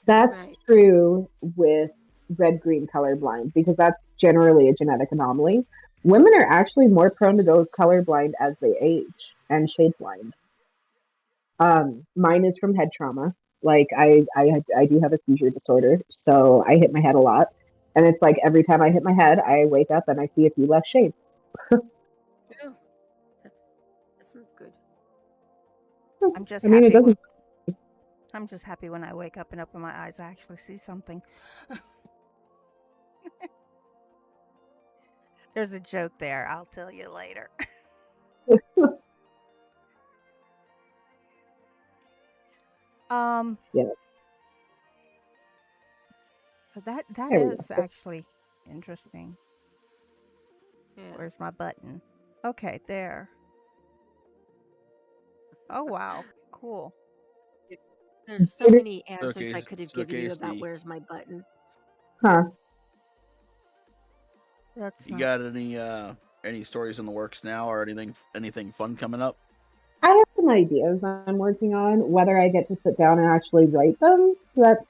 That's Right. true with red-green colorblind because that's generally a genetic anomaly. Women are actually more prone to go colorblind as they age and shade blind. Mine is from head trauma. Like I do have a seizure disorder, so I hit my head a lot, and it's like every time I hit my head, I wake up and I see a few less shades. Oh, that's not good. I'm just I mean, it happy. doesn't. I'm just happy when I wake up and open my eyes, I actually see something. There's a joke there. I'll tell you later. Yeah. That There we is go. actually interesting. Yeah. Where's my button? Okay, there. Oh wow, cool. There's so many answers Okay, I could have so given you about Casey. where's my button. Huh? That's You not. got any stories in the works now, or anything fun coming up? I have some ideas I'm working on. Whether I get to sit down and actually write them, that's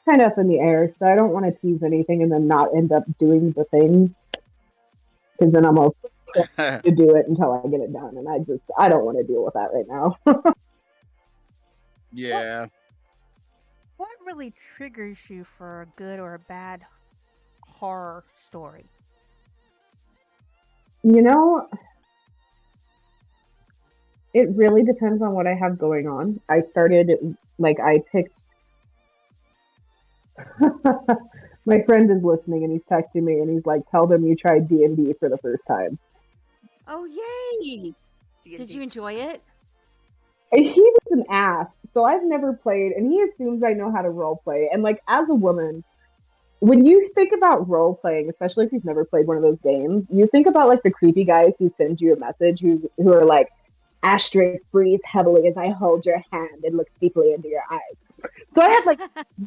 kind of up in the air. So I don't want to tease anything and then not end up doing the thing, because then I'm all to do it until I get it done, and I don't want to deal with that right now. Yeah. What really triggers you for a good or a bad horror story? You know, it really depends on what I have going on. I picked. My friend is listening and he's texting me and he's like, "Tell them you tried D&D for the first time." Oh, yay! Did you enjoy it? And he was an ass, so I've never played, and he assumes I know how to role play. And like, as a woman, when you think about role playing, especially if you've never played one of those games, you think about like the creepy guys who send you a message who are like, asterisk, breathe heavily as I hold your hand and look deeply into your eyes. So I had like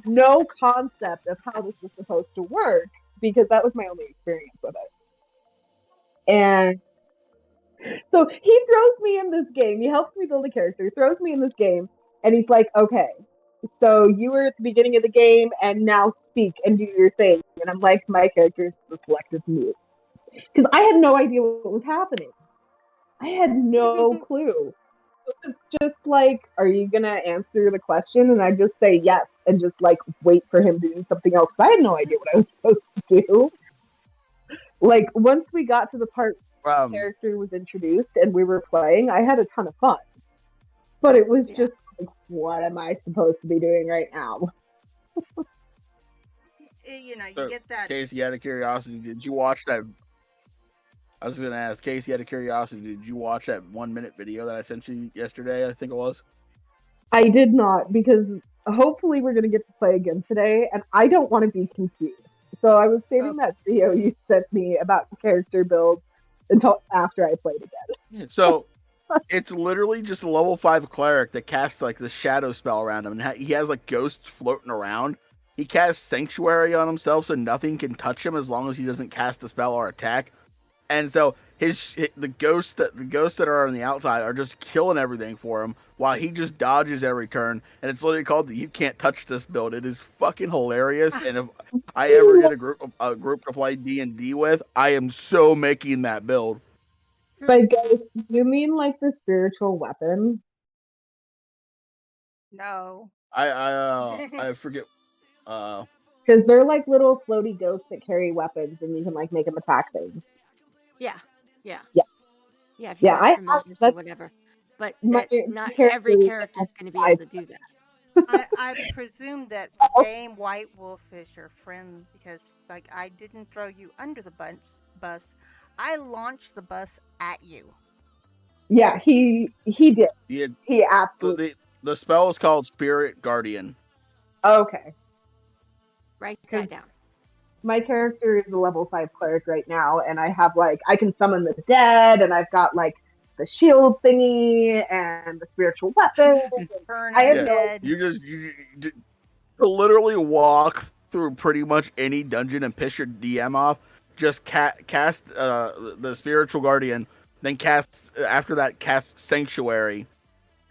no concept of how this was supposed to work because that was my only experience with it. And so he throws me in this game. He helps me build a character, throws me in this game, and he's like, "Okay, so you were at the beginning of the game, and now speak and do your thing." And I'm like, "My character is a selective mute," because I had no idea what was happening. I had no clue. It's just like, "Are you gonna answer the question?" And I just say yes, and just like wait for him to do something else. But I had no idea what I was supposed to do. Like once we got to the part the character was introduced and we were playing, I had a ton of fun. But it was Yeah. just like, what am I supposed to be doing right now? You know, you So, get that. Casey, out of curiosity, did you watch that? I was going to ask Casey, out of curiosity, did you watch that 1 minute video that I sent you yesterday? I think it was. I did not, because hopefully we're going to get to play again today, and I don't want to be confused. So I was saving that video you sent me about character builds until after I played again. So it's literally just a level 5 cleric that casts like the shadow spell around him, and he has like ghosts floating around. He casts sanctuary on himself, so nothing can touch him as long as he doesn't cast a spell or attack. And so the ghosts that are on the outside are just killing everything for him, while he just dodges every turn. And it's literally called the "You Can't Touch This" build. It is fucking hilarious. And if I ever get a group to play D&D with, I am so making that build. By ghost, you mean like the spiritual weapon? No. I forget. Because they're like little floaty ghosts that carry weapons, and you can like make them attack things. Yeah. Yeah. Yeah, if you Yeah, have familiars or whatever. But not every character is going to be able to do that. I presume that Dame White Wolf is your friend because, like, I didn't throw you under the bus. I launched the bus at you. Yeah, he did. He absolutely. The spell is called Spirit Guardian. Okay. Write that down. My character is a level 5 cleric right now, and I have like I can summon the dead, and I've got like the shield thingy and the spiritual weapon. I am dead. You literally walk through pretty much any dungeon and piss your DM off. Just cast the spiritual guardian, then cast sanctuary,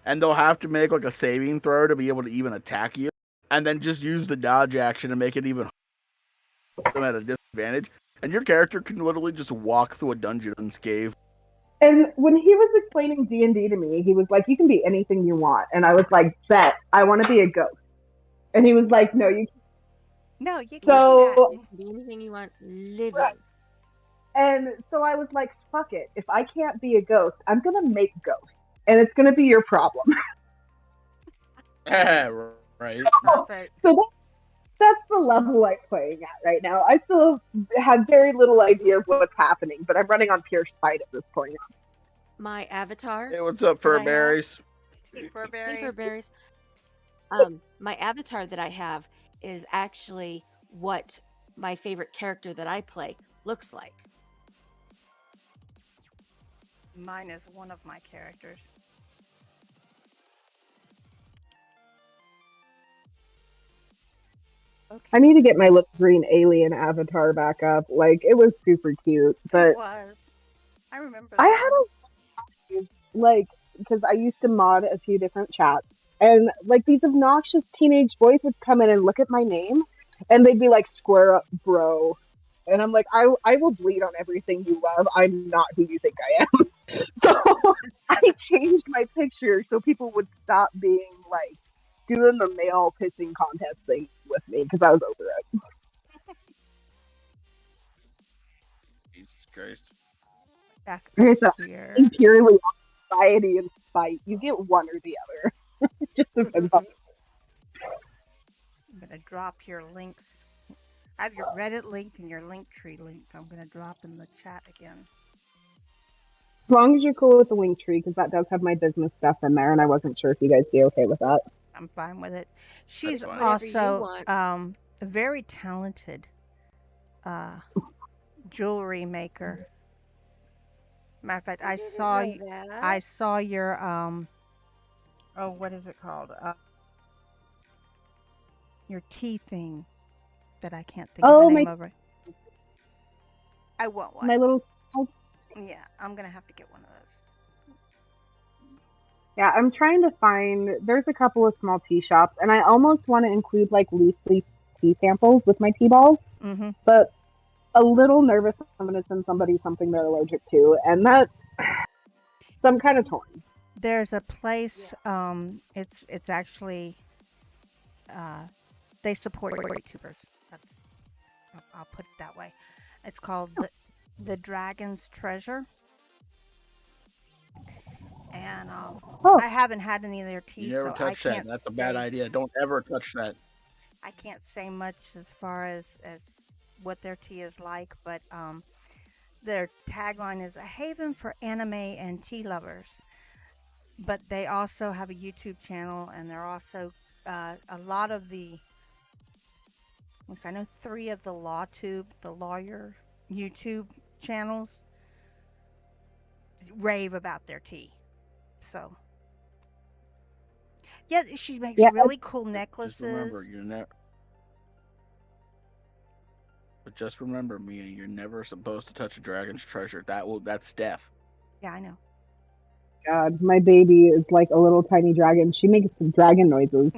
and they'll have to make like a saving throw to be able to even attack you, and then just use the dodge action to make it even them at a disadvantage. And your character can literally just walk through a dungeon unscathed. And when he was explaining D&D to me, he was like, "You can be anything you want," and I was like, "Bet, I want to be a ghost." And he was like, "No, you can't." No, you can't So you can be anything you want living. Right. And so I was like, "Fuck it. If I can't be a ghost, I'm gonna make ghosts, and it's gonna be your problem." Right. Perfect. So that's the level I'm playing at right now. I still have very little idea of what's happening, but I'm running on pure spite at this point. My avatar. Hey, what's up, Furberries? Hey, Furberries. Hey, Furberries. My avatar that I have is actually what my favorite character that I play looks like. Mine is one of my characters. Okay. I need to get my little green alien avatar back up. Like, it was super cute, but It was. I remember that. I had like, because I used to mod a few different chats, and like these obnoxious teenage boys would come in and look at my name, and they'd be like, "Square up, bro." And I'm like, I will bleed on everything you love. I'm not who you think I am. So I changed my picture so people would stop being like doing the male pissing contest thing with me because I was over it. Jesus Christ. Back It's up here. purely anxiety and spite. You get one or the other. It just depends on. I'm gonna drop your links. I have your Reddit linked and your Linktree linked. I'm gonna drop in the chat again. As long as you're cool with the link tree, because that does have my business stuff in there, and I wasn't sure if you guys be okay with that. I'm fine with it. She's fine. also a very talented jewelry maker. Matter of fact, I saw your oh, what is it called? Your tea thing that I can't think of the name of it. I want one. My little. Yeah, I'm gonna have to get one of those. Yeah, I'm trying to find. There's a couple of small tea shops, and I almost want to include like loose leaf tea samples with my tea balls. Mm-hmm. But a little nervous I'm going to send somebody something they're allergic to, and that. So I'm kind of torn. There's a place. It's actually. They support YouTubers. I'll put it that way. It's called the Dragon's Treasure. and Oh. I haven't had any of their You tea, never so I touch that. can't That's a say, bad idea. Don't ever touch that. I can't say much as far as what their tea is like, but their tagline is a haven for anime and tea lovers. But they also have a YouTube channel, and they're also a lot of the. I know 3 of the the lawyer YouTube channels, rave about their tea. So, yeah, she makes Yeah. really cool Just remember, necklaces. But just remember, Mia, you're never supposed to touch a dragon's treasure. That's death. Yeah, I know. God, my baby is like a little tiny dragon. She makes some dragon noises.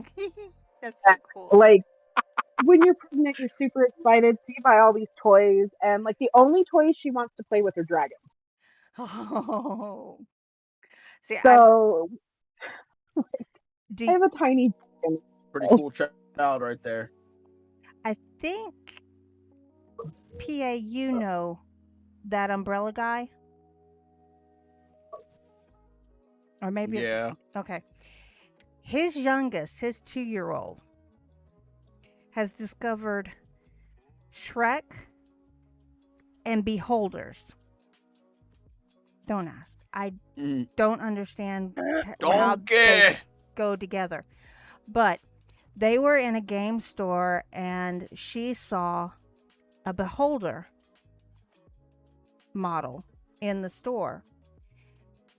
That's so cool. Like, when you're pregnant, you're super excited, so you buy all these toys, and like the only toys she wants to play with are dragons. Oh, see, So do I have a tiny dragon. Pretty cool child right there. I think PA, you know that umbrella guy, or maybe Yeah. it's okay. His youngest, his 2-year-old, has discovered Shrek and Beholders. Don't ask. I don't understand how they go together. But they were in a game store and she saw a Beholder model in the store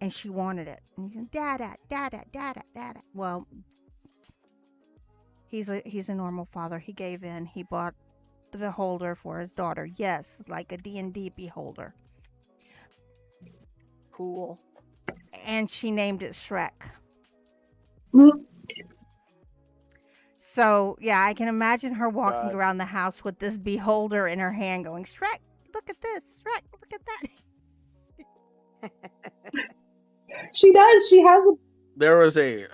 and she wanted it. And she said, Dada, Dada, Dada, Dada. Well, he's a normal father. He gave in. He bought the Beholder for his daughter. Yes, like a D&D Beholder. Cool. And she named it Shrek. Mm. So, yeah, I can imagine her walking God. around the house with this Beholder in her hand going, Shrek, look at this. Shrek, look at that. She does. She has a. There was a.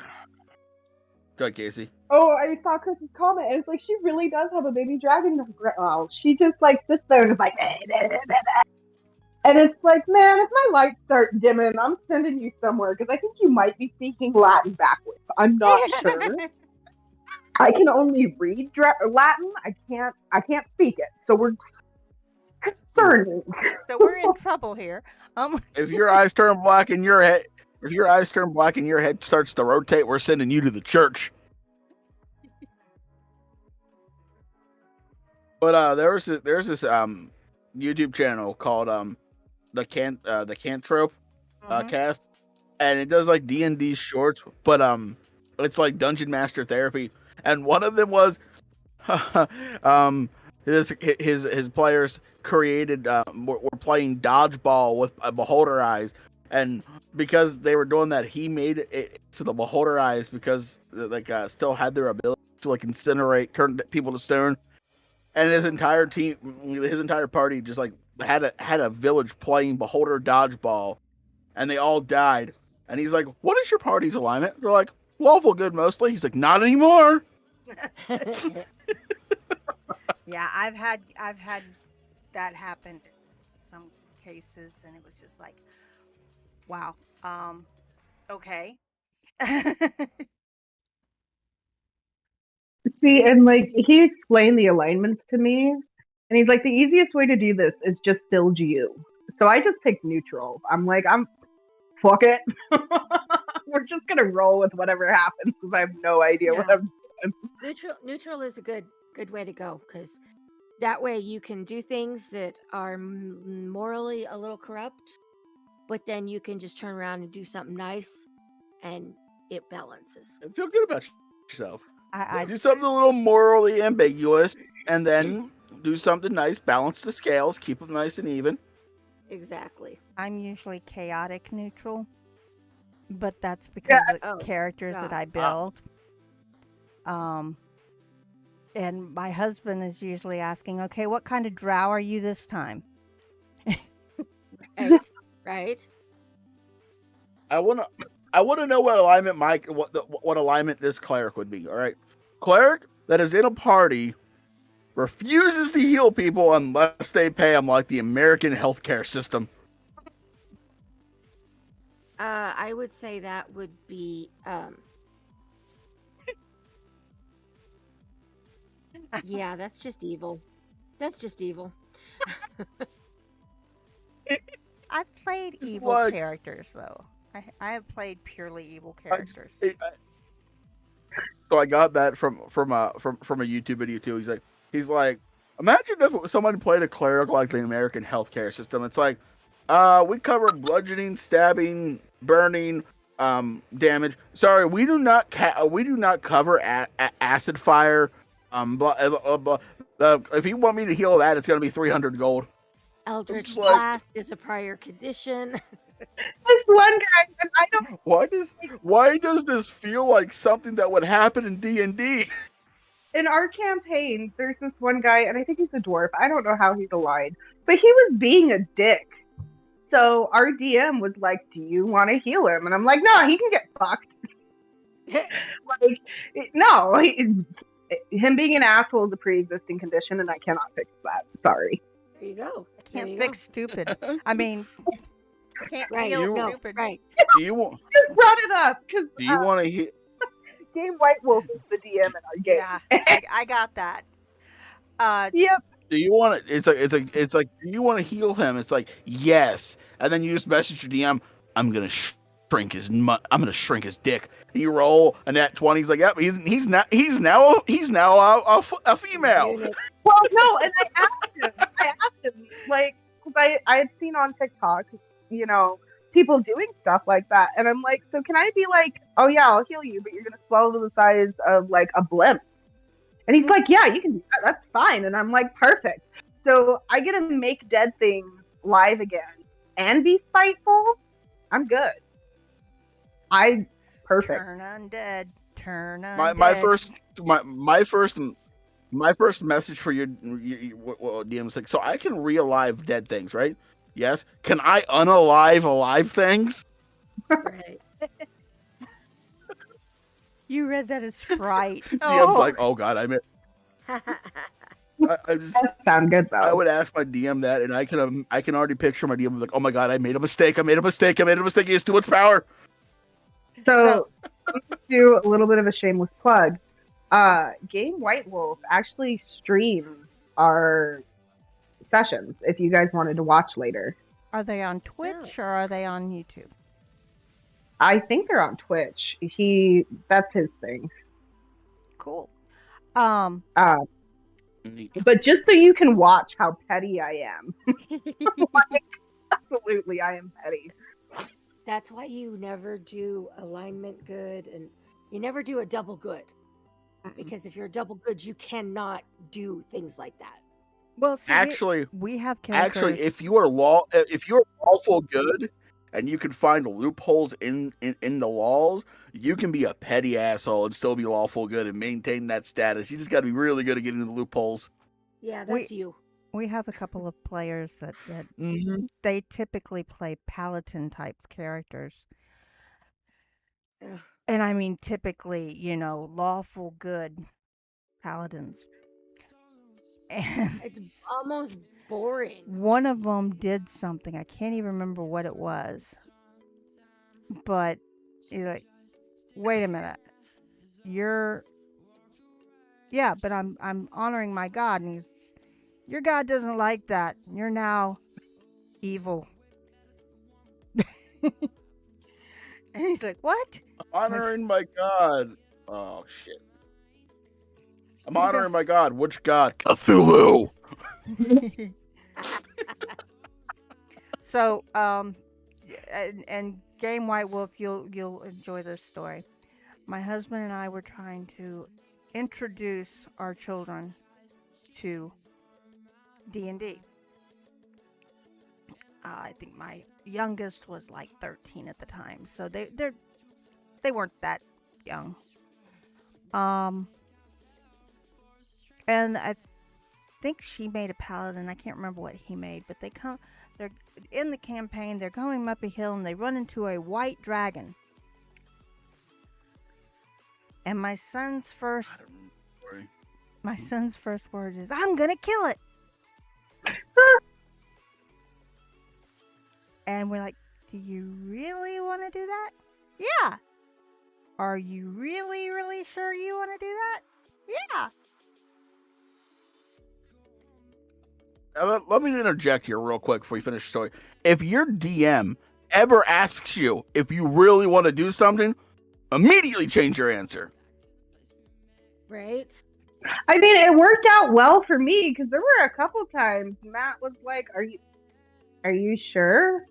Go ahead, Casey. Oh, I saw Chris's comment, and it's like she really does have a baby dragon. Oh, she just like sits there and is like, and it's like, man, if my lights start dimming, I'm sending you somewhere because I think you might be speaking Latin backwards. I'm not sure. I can only read Latin. I can't speak it. So we're concerned. So we're in trouble here. If your eyes turn black and your head, starts to rotate, we're sending you to the church. But there's this YouTube channel called the Cantrope cast, and it does like D&D shorts, but it's like Dungeon Master Therapy, and one of them was his players created were playing dodgeball with beholder eyes, and because they were doing that, he made it to the beholder eyes because like still had their ability to like incinerate, turn people to stone, and his entire party just like had a village playing beholder dodgeball, and they all died. And he's like, "What is your party's alignment?" They're like, "Lawful good mostly." He's like, "Not anymore." Yeah, I've had that happen in some cases, and it was just like, wow. Okay. See, and like he explained the alignments to me, and he's like, the easiest way to do this is just build you. So I just picked neutral. I'm like, fuck it. We're just gonna roll with whatever happens because I have no idea what I'm doing. Neutral is a good way to go because that way you can do things that are morally a little corrupt, but then you can just turn around and do something nice, and it balances. And feel good about yourself. I Do something a little morally ambiguous, and then do something nice. Balance the scales, keep them nice and even. Exactly. I'm usually chaotic neutral, but that's because of the characters that I build. And my husband is usually asking, "Okay, what kind of drow are you this time?" Right. I wanna know what alignment what alignment this cleric would be. All right, cleric that is in a party refuses to heal people unless they pay him like the American healthcare system. I would say that would be yeah, that's just evil. That's just evil. I've played It's evil like characters though. I have played purely evil I just, characters. so I got that from a YouTube video too. He's like, imagine if someone played a cleric like the American healthcare system. It's like, we cover bludgeoning, stabbing, burning, damage. Sorry, we do not cover acid fire. If you want me to heal that, it's gonna be 300 gold. Eldritch It's like- Blast is a prior condition. This one guy, and I don't. Why does this feel like something that would happen in D&D? In our campaign, there's this one guy, and I think he's a dwarf. I don't know how he's alive, but he was being a dick. So our DM was like, "Do you want to heal him?" And I'm like, "No, he can get fucked." Like, no, him being an asshole is a pre-existing condition, and I cannot fix that. Sorry. There you go. I can't There you fix stupid. I mean, can't Right, heal no, stupid. right. Do you want? Just brought it up because Do you want to heal? Game White Wolf is the DM in our game. Yeah, I got that. Yep. Do you want to? It's like. Do you want to heal him? It's like yes, and then you just message your DM. I'm gonna shrink his. I'm gonna shrink his dick. And you roll a nat 20. He's like, yep. He's now a female. Unit. Well, no, and I asked him, like, because I had seen on TikTok, people doing stuff like that, and I'm like, so can I be like, oh yeah, I'll heal you, but you're gonna swell to the size of like a blimp? And he's like, yeah, you can do that. That's fine. And I'm like, perfect. So I get to make dead things live again and be spiteful. I'm good. Perfect. Turn undead. Turn undead. My first message for your DM is like, so I can re-alive dead things, right? Yes. Can I unalive alive things? Right. You read that as fright. DM's like, oh god, I just That sound good though. I would ask my DM that, and I can already picture my DM like, oh my god, I made a mistake. He has too much power. So let's do a little bit of a shameless plug. Game White Wolf actually streams our sessions if you guys wanted to watch later. Are they on Twitch or are they on YouTube? I think they're on Twitch. That's his thing. Cool. But just so you can watch how petty I am. Like, absolutely, I am petty. That's why you never do alignment good, and you never do a double good. Because if you're a double good, you cannot do things like that. Well, see, Actually, we have characters. Actually, if you're lawful good, and you can find loopholes in the laws, you can be a petty asshole and still be lawful good and maintain that status. You just got to be really good at getting into the loopholes. Yeah, that's you. We have a couple of players that Mm-hmm. they typically play paladin type characters. Ugh. And I mean, typically, lawful good paladins. And It's almost boring. one of them did something. I can't even remember what it was. But you're like, wait a minute. Yeah, but I'm honoring my God, and your God doesn't like that. You're now evil. And he's like, what? Honoring my god. Oh shit. I'm honoring my god. Which god? Cthulhu. So, and Game White Wolf, you'll enjoy this story. My husband and I were trying to introduce our children to D&D. I think my youngest was like 13 at the time, so they weren't that young. And I think she made a paladin. I can't remember what he made, but they're in the campaign. They're going up a hill and they run into a white dragon. And my son's first word is, "I'm gonna kill it." And we're like, Do you really want to do that? Yeah. Are you really, really sure you want to do that? Yeah. Let me interject here real quick before you finish the story. If your DM ever asks you if you really want to do something, immediately change your answer. Right? I mean, it worked out well for me because there were a couple times Matt was like, "Are you sure?"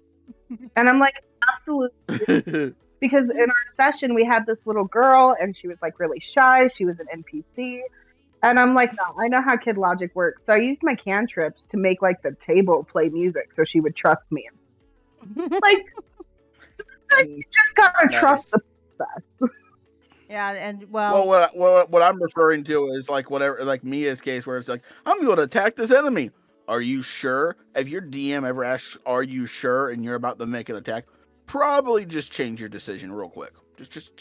And I'm like, "Absolutely." Because in our session we had this little girl and she was like really shy. She was an NPC. And I'm like, no, I know how kid logic works. So I used my cantrips to make like the table play music so she would trust me. Like, you just gotta trust the process. Yeah, and well, what I'm referring to is like whatever, like Mia's case, where it's like, I'm going to attack this enemy. Are you sure? If your DM ever asks, "Are you sure?" and you're about to make an attack, probably just change your decision real quick. Just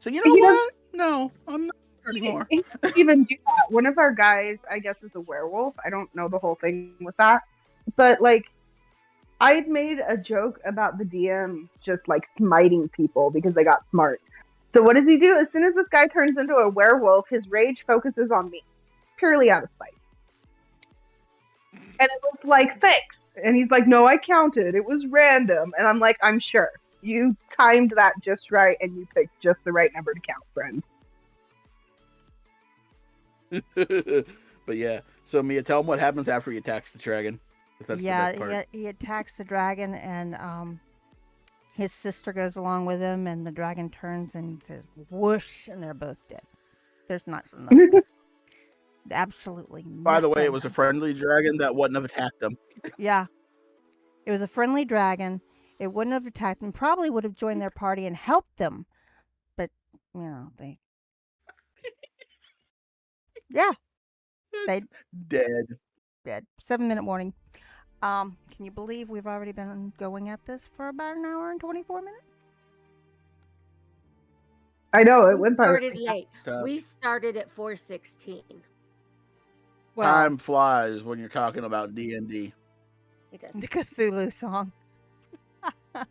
say, you know what? No, I'm not anymore. He didn't even do that. One of our guys, I guess, is a werewolf. I don't know the whole thing with that, but like, I'd made a joke about the DM just like smiting people because they got smart. So what does he do? As soon as this guy turns into a werewolf, his rage focuses on me, purely out of spite. And it was like, thanks. And he's like, no, I counted. It was random. And I'm like, I'm sure. You timed that just right, and you picked just the right number to count, friend. But yeah, so Mia, tell him what happens after he attacks the dragon. That's the best part. he attacks the dragon, and his sister goes along with him, and the dragon turns and says, whoosh, and they're both dead. There's not enough. Absolutely nothing. By the way, it was a friendly dragon that wouldn't have attacked them. Yeah. It was a friendly dragon. It wouldn't have attacked them. Probably would have joined their party and helped them. But, they... Yeah. They... Dead. 7-minute warning. Can you believe we've already been going at this for about an hour and 24 minutes? I know, it We went by. started late. We started at 4:16. Well, Time flies when you're talking about D&D. It does. the Cthulhu song. I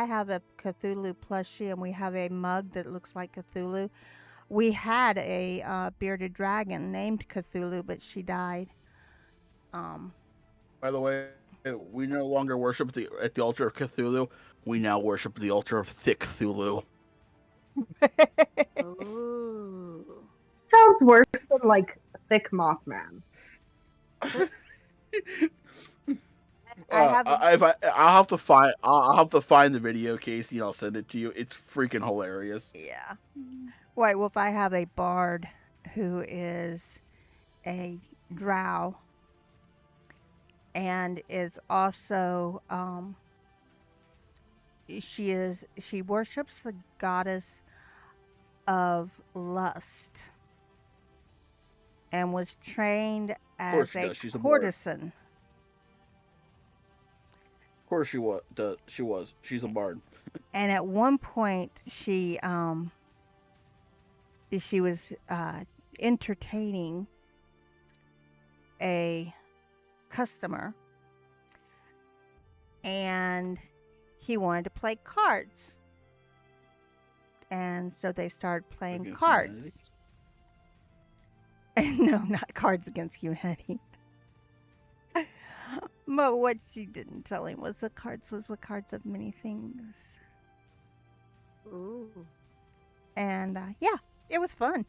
have a Cthulhu plushie, and we have a mug that looks like Cthulhu. We had a bearded dragon named Cthulhu, but she died. By the way, we no longer worship at the altar of Cthulhu. We now worship the altar of Thick Cthulhu. Ooh. Sounds worse than like thick Mothman. I'll have to find the video, Casey, and I'll send it to you. It's freaking hilarious. Yeah. Right. Well, if I have a bard who is a drow and is also she worships the goddess of lust and was trained as a courtesan. Of course she was. She's a bard. And at one point she was entertaining a customer, and he wanted to play cards, and so they started playing Against cards. No, not Cards Against Humanity. But what she didn't tell him was the cards of many things. Ooh. And yeah, it was fun.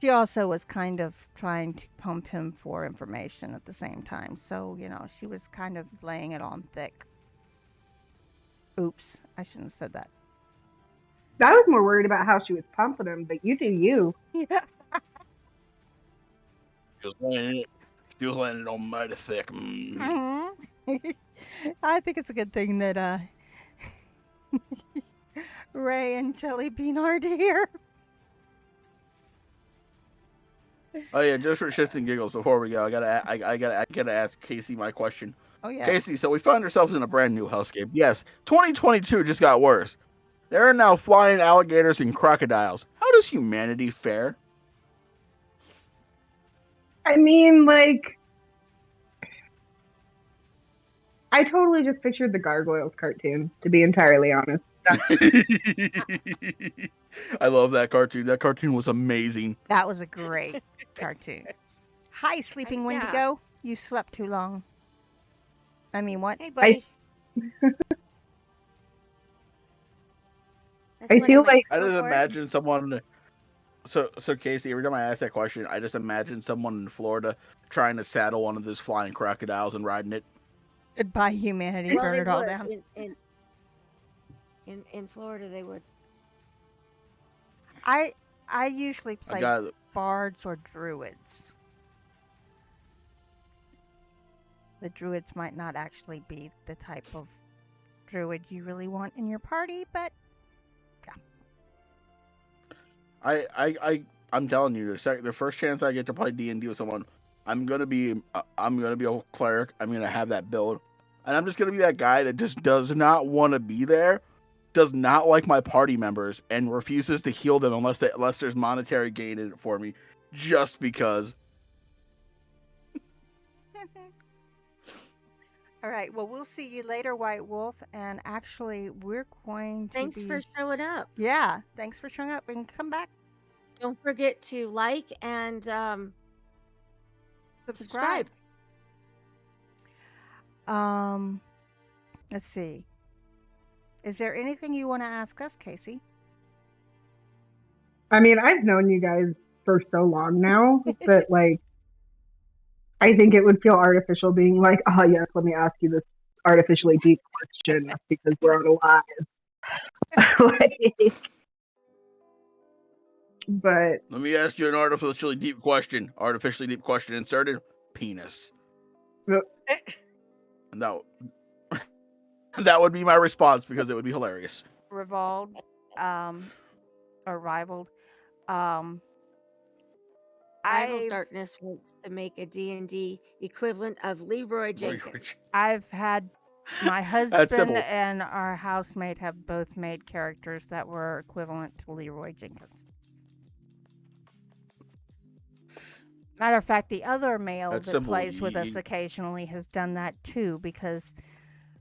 She also was kind of trying to pump him for information at the same time. So, she was kind of laying it on thick. Oops, I shouldn't have said that. I was more worried about how she was pumping him, but you do you. Yeah. She was laying it on mighty thick. Mm-hmm. I think it's a good thing that Ray and Jelly Bean aren't here. Oh yeah, just for shits and giggles, before we go, I gotta ask Casey my question. Oh yeah. Casey, so we find ourselves in a brand new hellscape. Yes, 2022 just got worse. There are now flying alligators and crocodiles. How does humanity fare? I mean, like, I totally just pictured the Gargoyles cartoon, to be entirely honest. I love that cartoon. That cartoon was amazing. That was a great cartoon. Hi, sleeping Yeah. Wendigo. You slept too long. I mean, what? Hey, buddy. That's I one of feel my like I just cohort. imagine someone. So Casey, every time I ask that question, I just imagine someone in Florida trying to saddle one of those flying crocodiles and riding it. Goodbye, humanity. Well, Burn they it all would. down. In Florida, they would. I usually play got- bards or druids. The druids might not actually be the type of druid you really want in your party, but I'm telling you, the first chance I get to play D&D with someone, I'm gonna be a cleric. I'm gonna have that build, and I'm just gonna be that guy that just does not want to be there, does not like my party members, and refuses to heal them unless there's monetary gain in it for me, just because. all right. Well, we'll see you later, White Wolf. And actually, we're going to Thanks for showing up. Yeah, thanks for showing up and come back. Don't forget to like and subscribe. Let's see. Is there anything you want to ask us, Casey? I mean, I've known you guys for so long now that, like, I think it would feel artificial being like, oh, yes, let me ask you this artificially deep question because we're on a live. Like, but Let me ask you an artificially deep question. Artificially deep question inserted. Penis. And that would be my response because it would be hilarious. Rivaled, or rivaled. Rival I've Darkness wants to make a D&D equivalent of Leroy Jenkins. I've had my That's husband simple. and our housemate have both made characters that were equivalent to Leroy Jenkins. Matter of fact, the other male That's that simple. plays with us occasionally has done that too because,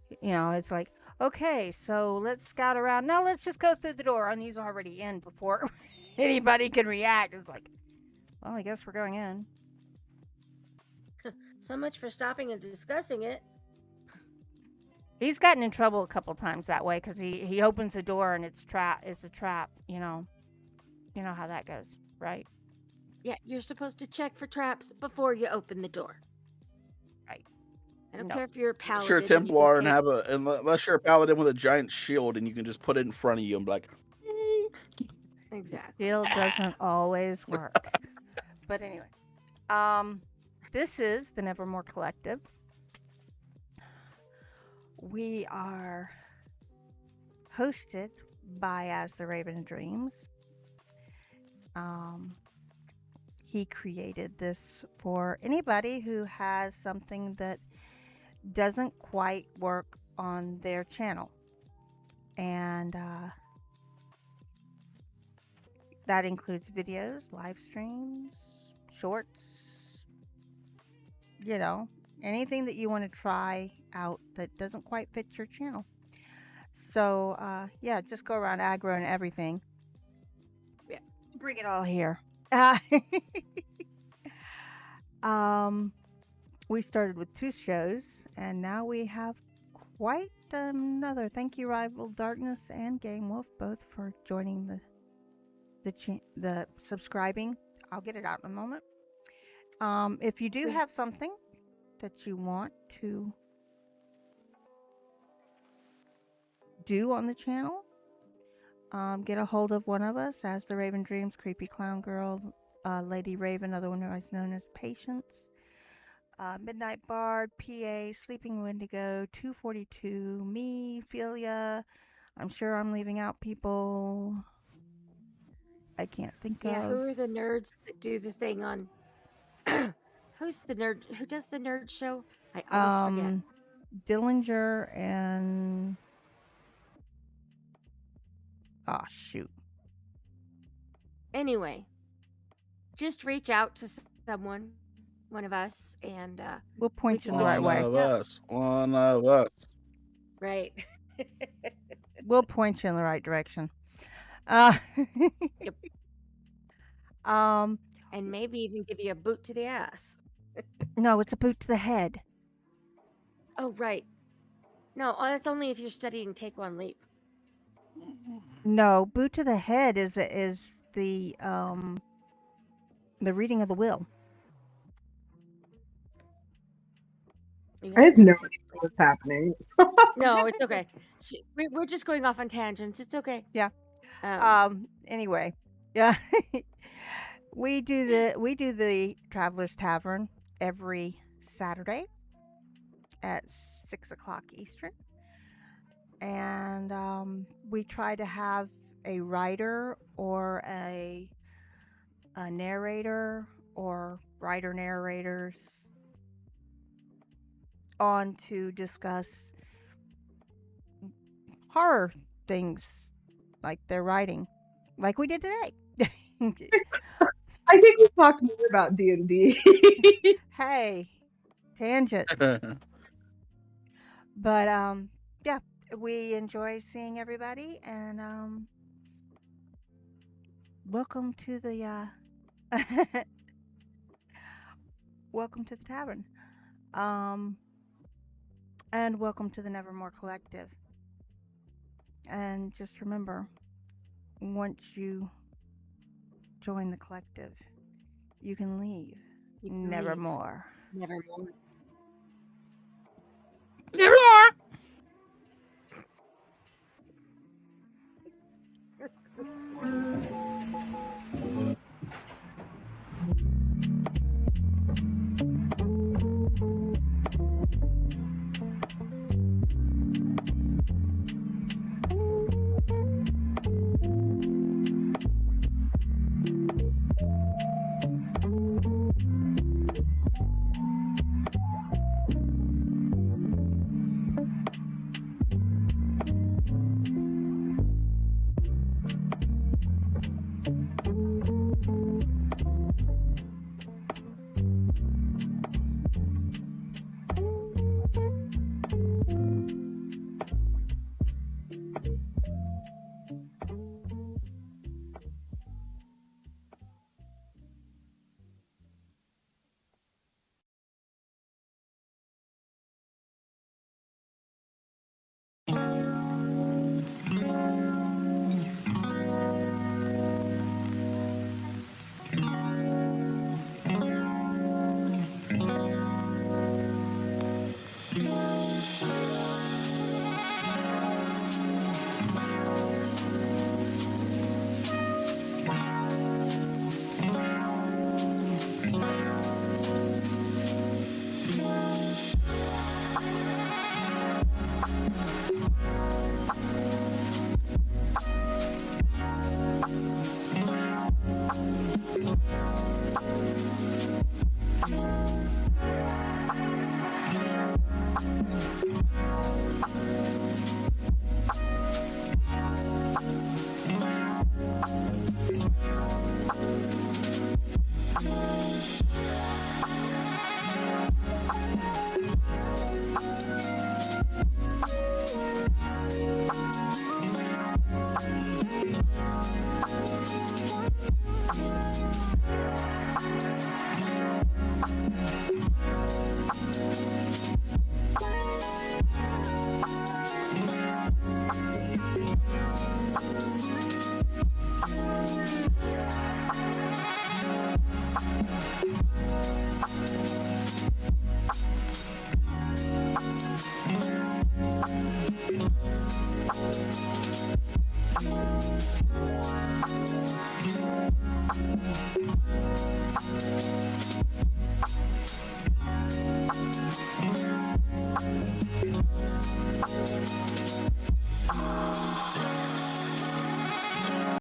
it's like, okay, so let's scout around. No, let's just go through the door. And he's already in before anybody can react. It's like, well, I guess we're going in. So much for stopping and discussing it. He's gotten in trouble a couple times that way because he opens the door and it's a trap. You know how that goes, right? Yeah, you're supposed to check for traps before you open the door. Right. I don't No. care if you're a paladin. Unless you're a and you Templar can unless you're a paladin with a giant shield and you can just put it in front of you and be like, Exactly. Shield doesn't always work. But anyway, this is the Nevermore Collective. We are hosted by As the Raven Dreams. He created this for anybody who has something that doesn't quite work on their channel. And that includes videos, live streams, shorts, anything that you want to try out that doesn't quite fit your channel. So, just go around aggro and everything. Yeah. Bring it all here. We started with 2 shows, and now we have quite another. Thank you, Rival Darkness and Game Wolf, both for joining the subscribing. I'll get it out in a moment. If you do have something that you want to do on the channel, get a hold of one of us, As the Raven Dreams, Creepy Clown Girl, Lady Raven, otherwise known as Patience, Midnight Bard, PA, Sleeping Wendigo, 242, me, Filia. I'm sure I'm leaving out people I can't think of. Yeah, who are the nerds that do the thing on... Who's the nerd? Who does the nerd show? I always forget. Dillinger and... Oh, shoot. Anyway, just reach out to someone one of us, and We'll point we you in can the get right you way. hooked up. One of us. Right. We'll point you in the right direction. Uh, Yep. um, And maybe even give you a boot to the ass. no, it's a boot to the head. Oh, right. No, that's only if you're studying Take One Leap. No, boot to the head is the reading of the will. You I have have to no take- idea what's happening. No, it's okay. We're just going off on tangents. It's okay. Yeah. Anyway, yeah. we do the Traveler's Tavern every Saturday at 6:00 Eastern, and we try to have a writer or a narrator or writer narrators on to discuss horror things like they're writing, like we did today. I think we talked more about D&D. Hey, tangents. But yeah, we enjoy seeing everybody, and welcome to the welcome to the tavern, and welcome to the Nevermore Collective. And just remember, once you join the collective, you can leave You can leave. nevermore. Nevermore. Nevermore!